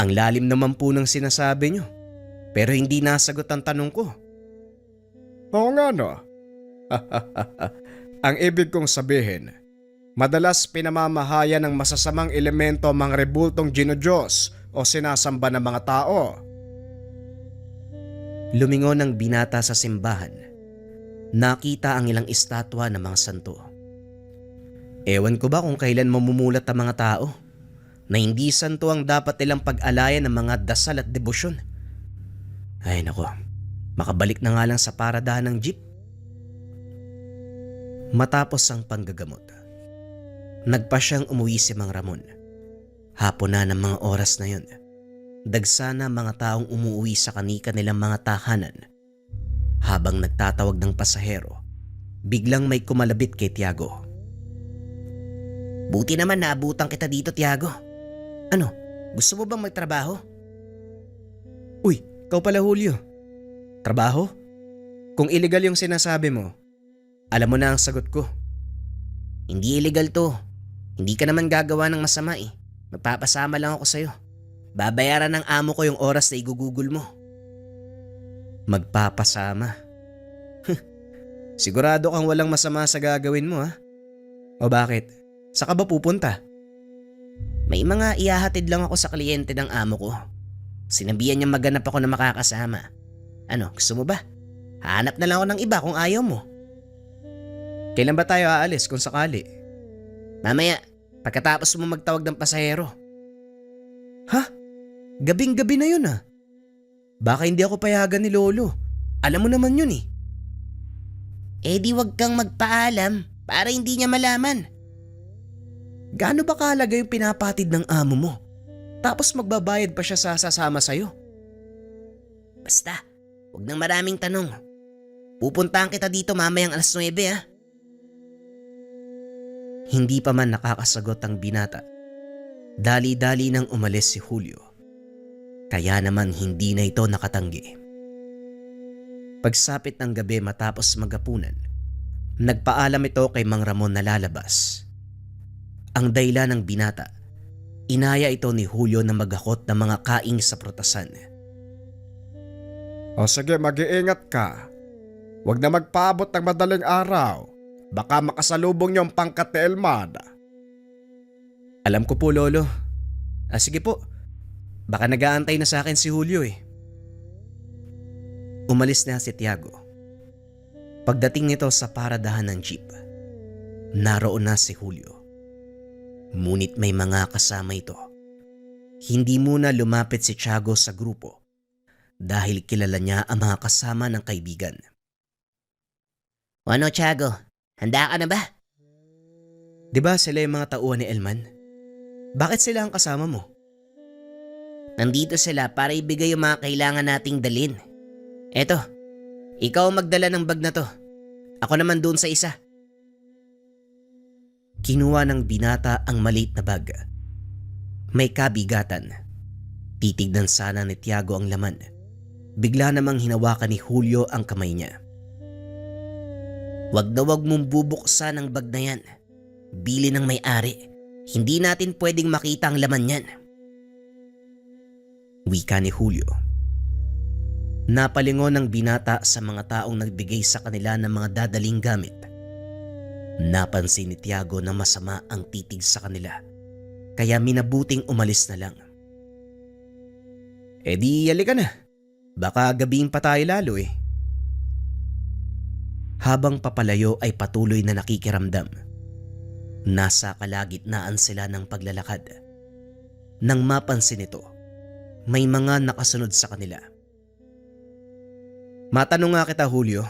Ang lalim naman po ng sinasabi nyo. Pero hindi nasagot ang tanong ko. Oo nga no. Ang ibig kong sabihin, madalas pinamamahaya ng masasamang elemento ang mga rebultong ginodiyos o sinasamba ng mga tao. Lumingon ang binata sa simbahan. Nakita ang ilang estatwa ng mga santo. Ewan ko ba kung kailan mamumulat ang mga tao na hindi santo ang dapat nilang pag-alayan ng mga dasal at debosyon. Ay nako, makabalik na nga lang sa paradahan ng jeep. Matapos ang panggagamot, nagpa siyang umuwi si Mang Ramon. Hapon na ng mga oras na yun. Dagsa na mga taong umuwi sa kani-kanilang mga tahanan. Habang nagtatawag ng pasahero, biglang may kumalabit kay Tiago. Buti naman naabutan kita dito, Tiago. Ano, gusto mo bang magtrabaho? Uy, ikaw pala Julio. Trabaho? Kung illegal yung sinasabi mo, alam mo na ang sagot ko. Hindi illegal to. Hindi ka naman gagawa ng masama eh. Magpapasama lang ako sa'yo. Babayaran ng amo ko yung oras na igugugol mo. Magpapasama? Sigurado kang walang masama sa gagawin mo ha? O bakit? Saan ka ba pupunta? May mga ihahatid lang ako sa kliyente ng amo ko. Sinabihan niya maganap ako na makakasama. Ano, gusto mo ba? Hanap na lang ako ng iba kung ayaw mo. Kailan ba tayo aalis kung sakali? Mamaya, pagkatapos mo magtawag ng pasahero. Ha? Gabing-gabi na yun ah. Baka hindi ako payagan ni Lolo. Alam mo naman yun eh. Eh di wag kang magpaalam para hindi niya malaman. Gaano ba kahalaga yung pinapatid ng amo mo? Tapos magbabayad pa siya sa sasama sa'yo? Basta, wag nang maraming tanong. Pupuntahan kita dito mamayang 9:00 ah. Hindi pa man nakakasagot ang binata. Dali-dali nang umalis si Julio. Kaya naman hindi na ito nakatanggi. Pagsapit ng gabi matapos magapunan, nagpaalam ito kay Mang Ramon na lalabas. Ang dahilan ng binata, inaya ito ni Julio na maghakot ng mga kaing sa prutasan. O sige, mag-iingat ka. Huwag na magpaabot ng madaling araw. Baka makasalubong niyo ang pangkat ni Elman. Alam ko po, Lolo. Sige po. Baka nag-aantay na sa akin si Julio eh. Umalis na si Tiago. Pagdating nito sa paradahan ng jeep, naroon na si Julio. Ngunit may mga kasama ito. Hindi muna lumapit si Tiago sa grupo dahil kilala niya ang mga kasama ng kaibigan. Ano, Tiago? Handa ka na ba? Diba sila yung mga tauhan ni Elman? Bakit sila ang kasama mo? Nandito sila para ibigay yung mga kailangan nating dalin. Eto, ikaw ang magdala ng bag na to. Ako naman doon sa isa. Kinuha ng binata ang maliit na bag. May kabigatan. Titignan sana ni Tiago ang laman. Bigla namang hinawakan ni Julio ang kamay niya. Wag na wag mong bubuksan ang bag na yan. Bili ng may-ari. Hindi natin pwedeng makita ang laman yan. Wika ni Julio. Napalingon ng binata sa mga taong nagbigay sa kanila ng mga dadaling gamit. Napansin ni Tiago na masama ang titig sa kanila. Kaya minabuting umalis na lang. Di halika na. Baka gabihin pa tayo lalo eh. Habang papalayo ay patuloy na nakikiramdam. Nasa kalagitnaan sila ng paglalakad. Nang mapansin ito, may mga nakasunod sa kanila. Matanong nga kita, Julio,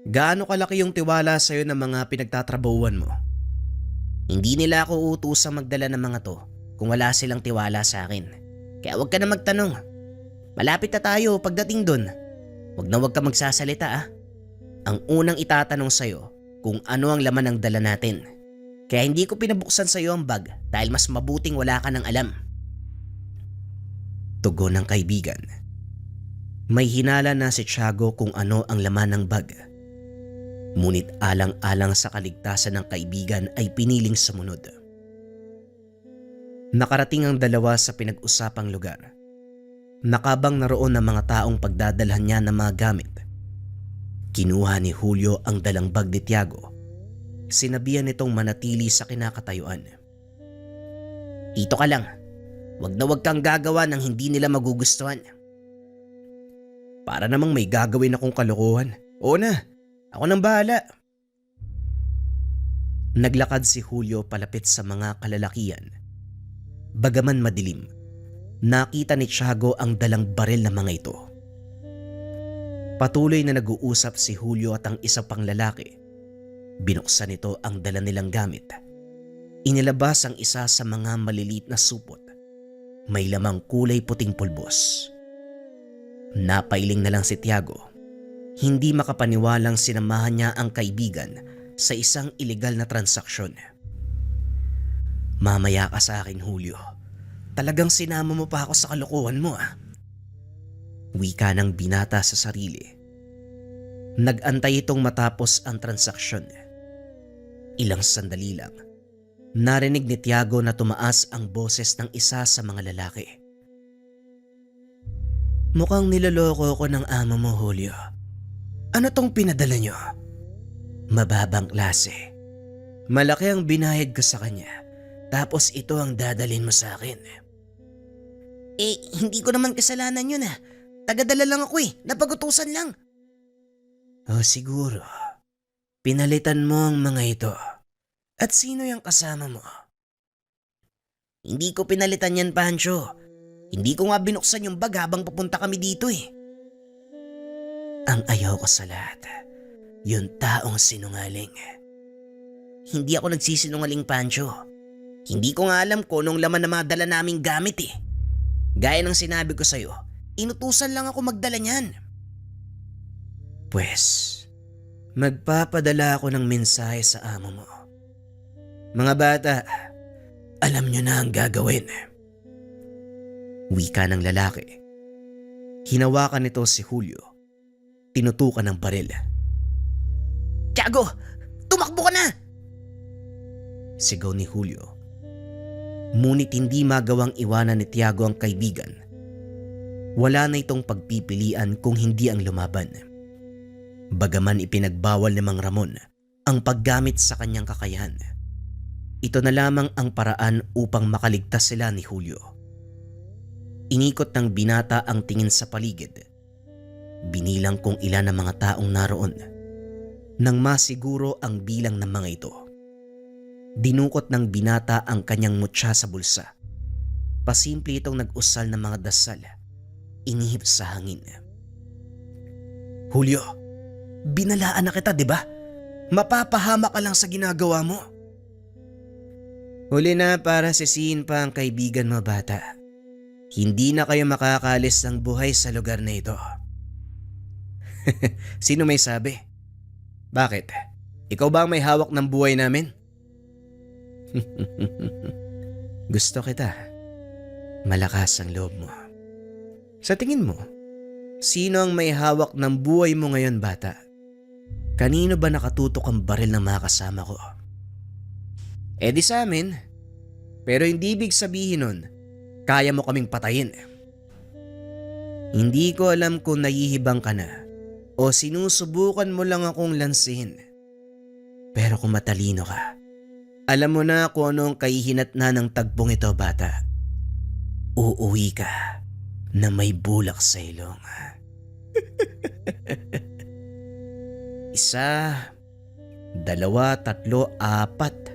gaano kalaki yung tiwala sa'yo ng mga pinagtatrabahuan mo? Hindi nila ako utusang magdala ng mga to kung wala silang tiwala sa akin. Kaya huwag ka na magtanong. Malapit na tayo pagdating dun. Huwag ka magsasalita ah. Ang unang itatanong sa'yo kung ano ang laman ng dala natin. Kaya hindi ko pinabuksan sa'yo ang bag dahil mas mabuting wala ka ng alam. Tugon ng kaibigan. May hinala na si Tiago kung ano ang laman ng bag. Ngunit alang-alang sa kaligtasan ng kaibigan ay piniling sumunod. Nakarating ang dalawa sa pinag-usapang lugar. Nakabang naroon ng mga taong pagdadalhan niya ng mga gamit. Kinuha ni Julio ang dalang bag ni Tiago. Sinabihan nitong manatili sa kinakatayuan. Dito ka lang. Wag na wag kang gagawa ng hindi nila magugustuhan. Para namang may gagawin akong kalokohan. Oo na, ako nang bahala. Naglakad si Julio palapit sa mga kalalakian. Bagaman madilim, nakita ni Tiago ang dalang baril ng mga ito. Patuloy na nag-uusap si Julio at ang isa pang lalaki. Binuksan nito ang dala nilang gamit. Inilabas ang isa sa mga maliliit na supot. May lamang kulay puting pulbos. Napailing na lang si Tiago. Hindi makapaniwalang sinamahan niya ang kaibigan sa isang ilegal na transaksyon. Mamaya ka sa akin, Julio. Talagang sinama mo pa ako sa kalokohan mo ah. Wika ng binata sa sarili. Nag-antay itong matapos ang transaksyon. Ilang sandali lang, narinig ni Tiago na tumaas ang boses ng isa sa mga lalaki. Mukhang niloloko ko ng amo mo, Julio. Ano tong pinadala nyo? Mababang klase. Malaki ang binayad ko sa kanya, tapos ito ang dadalhin mo sa akin. Hindi ko naman kasalanan yun ah. Tagadala lang ako napagutusan lang. Siguro. Pinalitan mo ang mga ito. At sino yung kasama mo? Hindi ko pinalitan yan, Pancho. Hindi ko nga binuksan yung bag habang papunta kami dito Ang ayaw ko sa lahat, yung taong sinungaling. Hindi ako nagsisinungaling, Pancho. Hindi ko nga alam kung anong laman na mga dala naming gamit Gaya ng sinabi ko sa'yo, inutusan lang ako magdala niyan. Pwes, magpapadala ako ng mensahe sa amo mo. Mga bata, alam nyo na ang gagawin. Wika ng lalaki. Hinawakan nito si Julio. Tinutukan ng baril. Tiago, tumakbo ka na! Sigaw ni Julio. Ngunit hindi magawang iwanan ni Tiago ang kaibigan. Wala na itong pagpipilian kung hindi ang lumaban. Bagaman ipinagbawal ni Mang Ramon ang paggamit sa kanyang kakayahan, ito na lamang ang paraan upang makaligtas sila ni Julio. Inikot ng binata ang tingin sa paligid. Binilang kung ilan ang mga taong naroon. Nang masiguro ang bilang ng mga ito, dinukot ng binata ang kanyang mutya sa bulsa. Pasimple itong nag-usal ng mga dasal. Inihip sa hangin. Julio, binalaan na kita, di ba? Mapapahama ka lang sa ginagawa mo. Huli na para sisihin pa ang kaibigan mo, bata. Hindi na kayo makakalis ng buhay sa lugar na ito. Sino may sabi? Bakit? Ikaw ba ang may hawak ng buhay namin? Gusto kita. Malakas ang loob mo. Sa tingin mo, sino ang may hawak ng buhay mo ngayon, bata? Kanino ba nakatutok ang baril ng mga kasama ko? Di sa amin. Pero hindi ibig sabihin nun, kaya mo kaming patayin. Hindi ko alam kung nahihibang ka na o sinusubukan mo lang akong lansihin. Pero kung matalino ka, alam mo na kung anong kahihinatnan ng tagpong ito, bata. Uuwi ka na may bulak sa ilong. Isa, dalawa, tatlo, apat.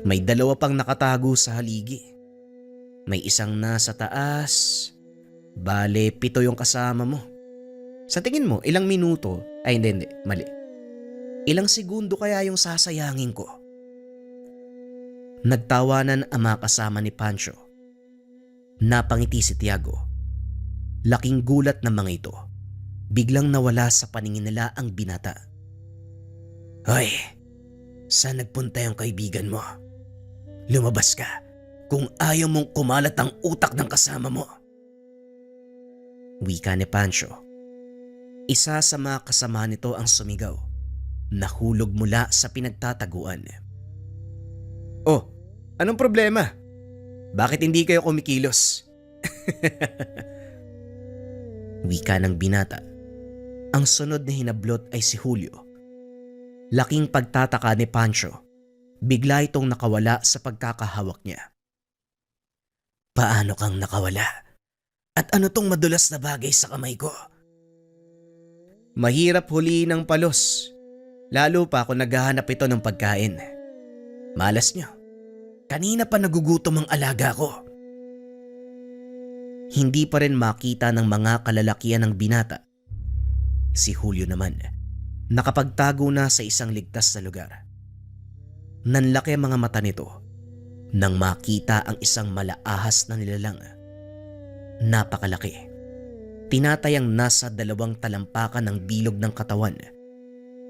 May dalawa pang nakatago sa haligi. May isang nasa taas. Bale, 7 yung kasama mo. Sa tingin mo, ilang minuto? Ay hindi, mali. Ilang segundo kaya yung sasayangin ko? Nagtawanan ang mga kasama ni Pancho. Napangiti si Tiago. Laking gulat ng mga ito. Biglang nawala sa paningin nila ang binata. Hoy, saan nagpunta yung kaibigan mo? Lumabas ka kung ayaw mong kumalat ang utak ng kasama mo. Wika ni Pancho. Isa sa mga kasama nito ang sumigaw. Nahulog mula sa pinagtataguan. Oh, anong problema? Bakit hindi kayo kumikilos? Wika ng binata. Ang sunod na hinablot ay si Julio. Laking pagtataka ni Pancho. Bigla itong nakawala sa pagkakahawak niya. Paano kang nakawala? At ano tong madulas na bagay sa kamay ko? Mahirap huliin ng palos. Lalo pa kung naghahanap ito ng pagkain. Malas niyo. Kanina pa nagugutom ang alaga ko. Hindi pa rin makita ng mga kalalakian ng binata. Si Julio naman, nakapagtago na sa isang ligtas na lugar. Nanlaki ang mga mata nito nang makita ang isang malaahas na nilalang. Napakalaki. Tinatayang nasa 2 talampakan ng bilog ng katawan.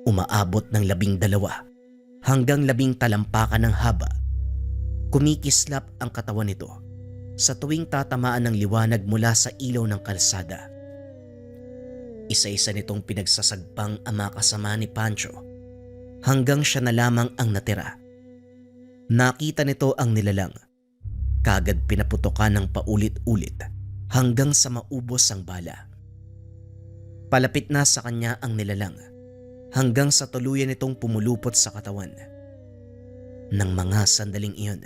Umaabot ng 12 hanggang 10 talampakan ng haba. Kumikislap ang katawan nito sa tuwing tatamaan ng liwanag mula sa ilaw ng kalsada. Isa-isa nitong pinagsasagpang ang mga kasama ni Pancho hanggang siya na lamang ang natira. Nakita nito ang nilalang. Kagad pinaputokan ng paulit-ulit hanggang sa maubos ang bala. Palapit na sa kanya ang nilalang hanggang sa tuluyan nitong pumulupot sa katawan. Nang mga sandaling iyon,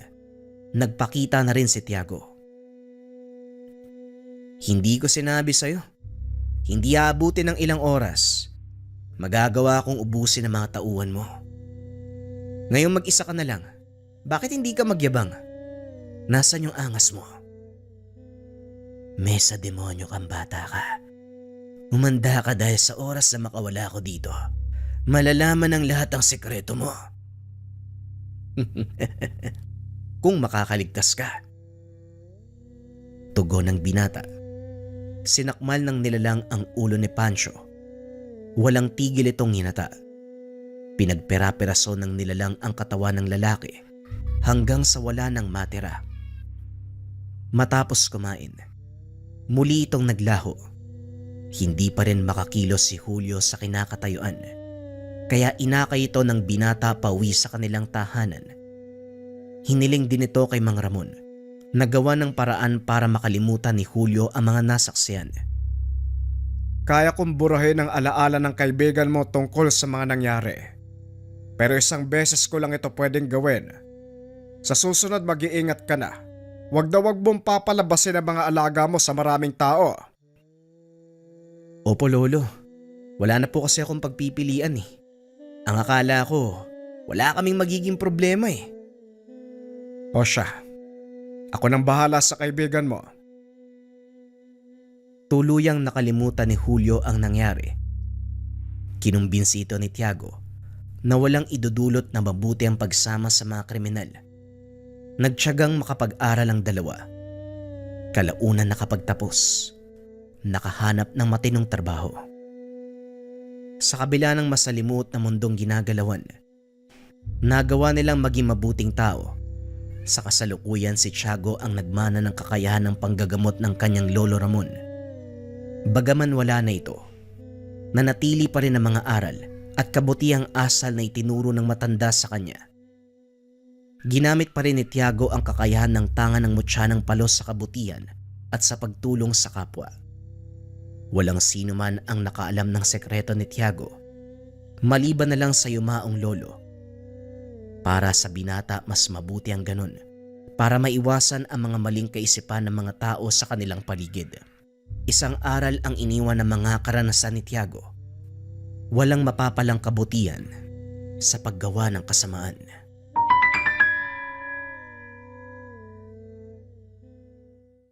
nagpakita na rin si Tiago. Hindi ko sinabi sa'yo. Hindi aabutin ng ilang oras. Magagawa kong ubusin ang mga tauhan mo. Ngayong mag-isa ka na lang. Bakit hindi ka magyabang? Nasaan yung angas mo? Mesa demonyo kang bata ka. Umanda ka dahil sa oras na makawala ko dito. Malalaman ng lahat ang sekreto mo. Kung makakaligtas ka. Tugon ng binata. Sinakmal ng nilalang ang ulo ni Pancho. Walang tigil itong hinata. Pinagpera-peraso ng nilalang ang katawan ng lalaki hanggang sa wala nang matira. Matapos kumain, muli itong naglaho. Hindi pa rin makakilos si Julio sa kinakatayuan, kaya inakay ito ng binata pauwi sa kanilang tahanan. Hiniling din ito kay Mang Ramon na gawa ng paraan para makalimutan ni Julio ang mga nasaksiyan. Kaya kong burahin ang alaala ng kaibigan mo tungkol sa mga nangyari. Pero isang beses ko lang ito pwedeng gawin. Sa susunod mag-iingat ka na. Wag mong papalabasin ang mga alaga mo sa maraming tao. Opo lolo, wala na po kasi akong pagpipilian eh. Ang akala ko, wala kaming magiging problema eh. O siya, ako nang bahala sa kaibigan mo. Tuluyang nakalimutan ni Julio ang nangyari. Kinumbinsi ito ni Tiago na walang idudulot na mabuti ang pagsama sa mga kriminal. Nagtiyagang makapag-aral ang dalawa. Kalaunan nakapagtapos, nakahanap ng matinong trabaho. Sa kabila ng masalimut na mundong ginagalawan, nagawa nilang maging mabuting tao. Sa kasalukuyan si Tiago ang nagmana ng kakayahan ng panggagamot ng kanyang lolo Ramon. Bagaman wala na ito, nanatili pa rin ang mga aral at kabutihang asal na itinuro ng matanda sa kanya. Ginamit pa rin ni Tiago ang kakayahan ng tanga ng mutyanang palos sa kabutihan at sa pagtulong sa kapwa. Walang sino man ang nakaalam ng sekreto ni Tiago, maliban na lang sa yumaong lolo. Para sa binata mas mabuti ang ganun, para maiwasan ang mga maling kaisipan ng mga tao sa kanilang paligid. Isang aral ang iniwan ng mga karanasan ni Tiago. walang mapapalang kabutihan sa paggawa ng kasamaan.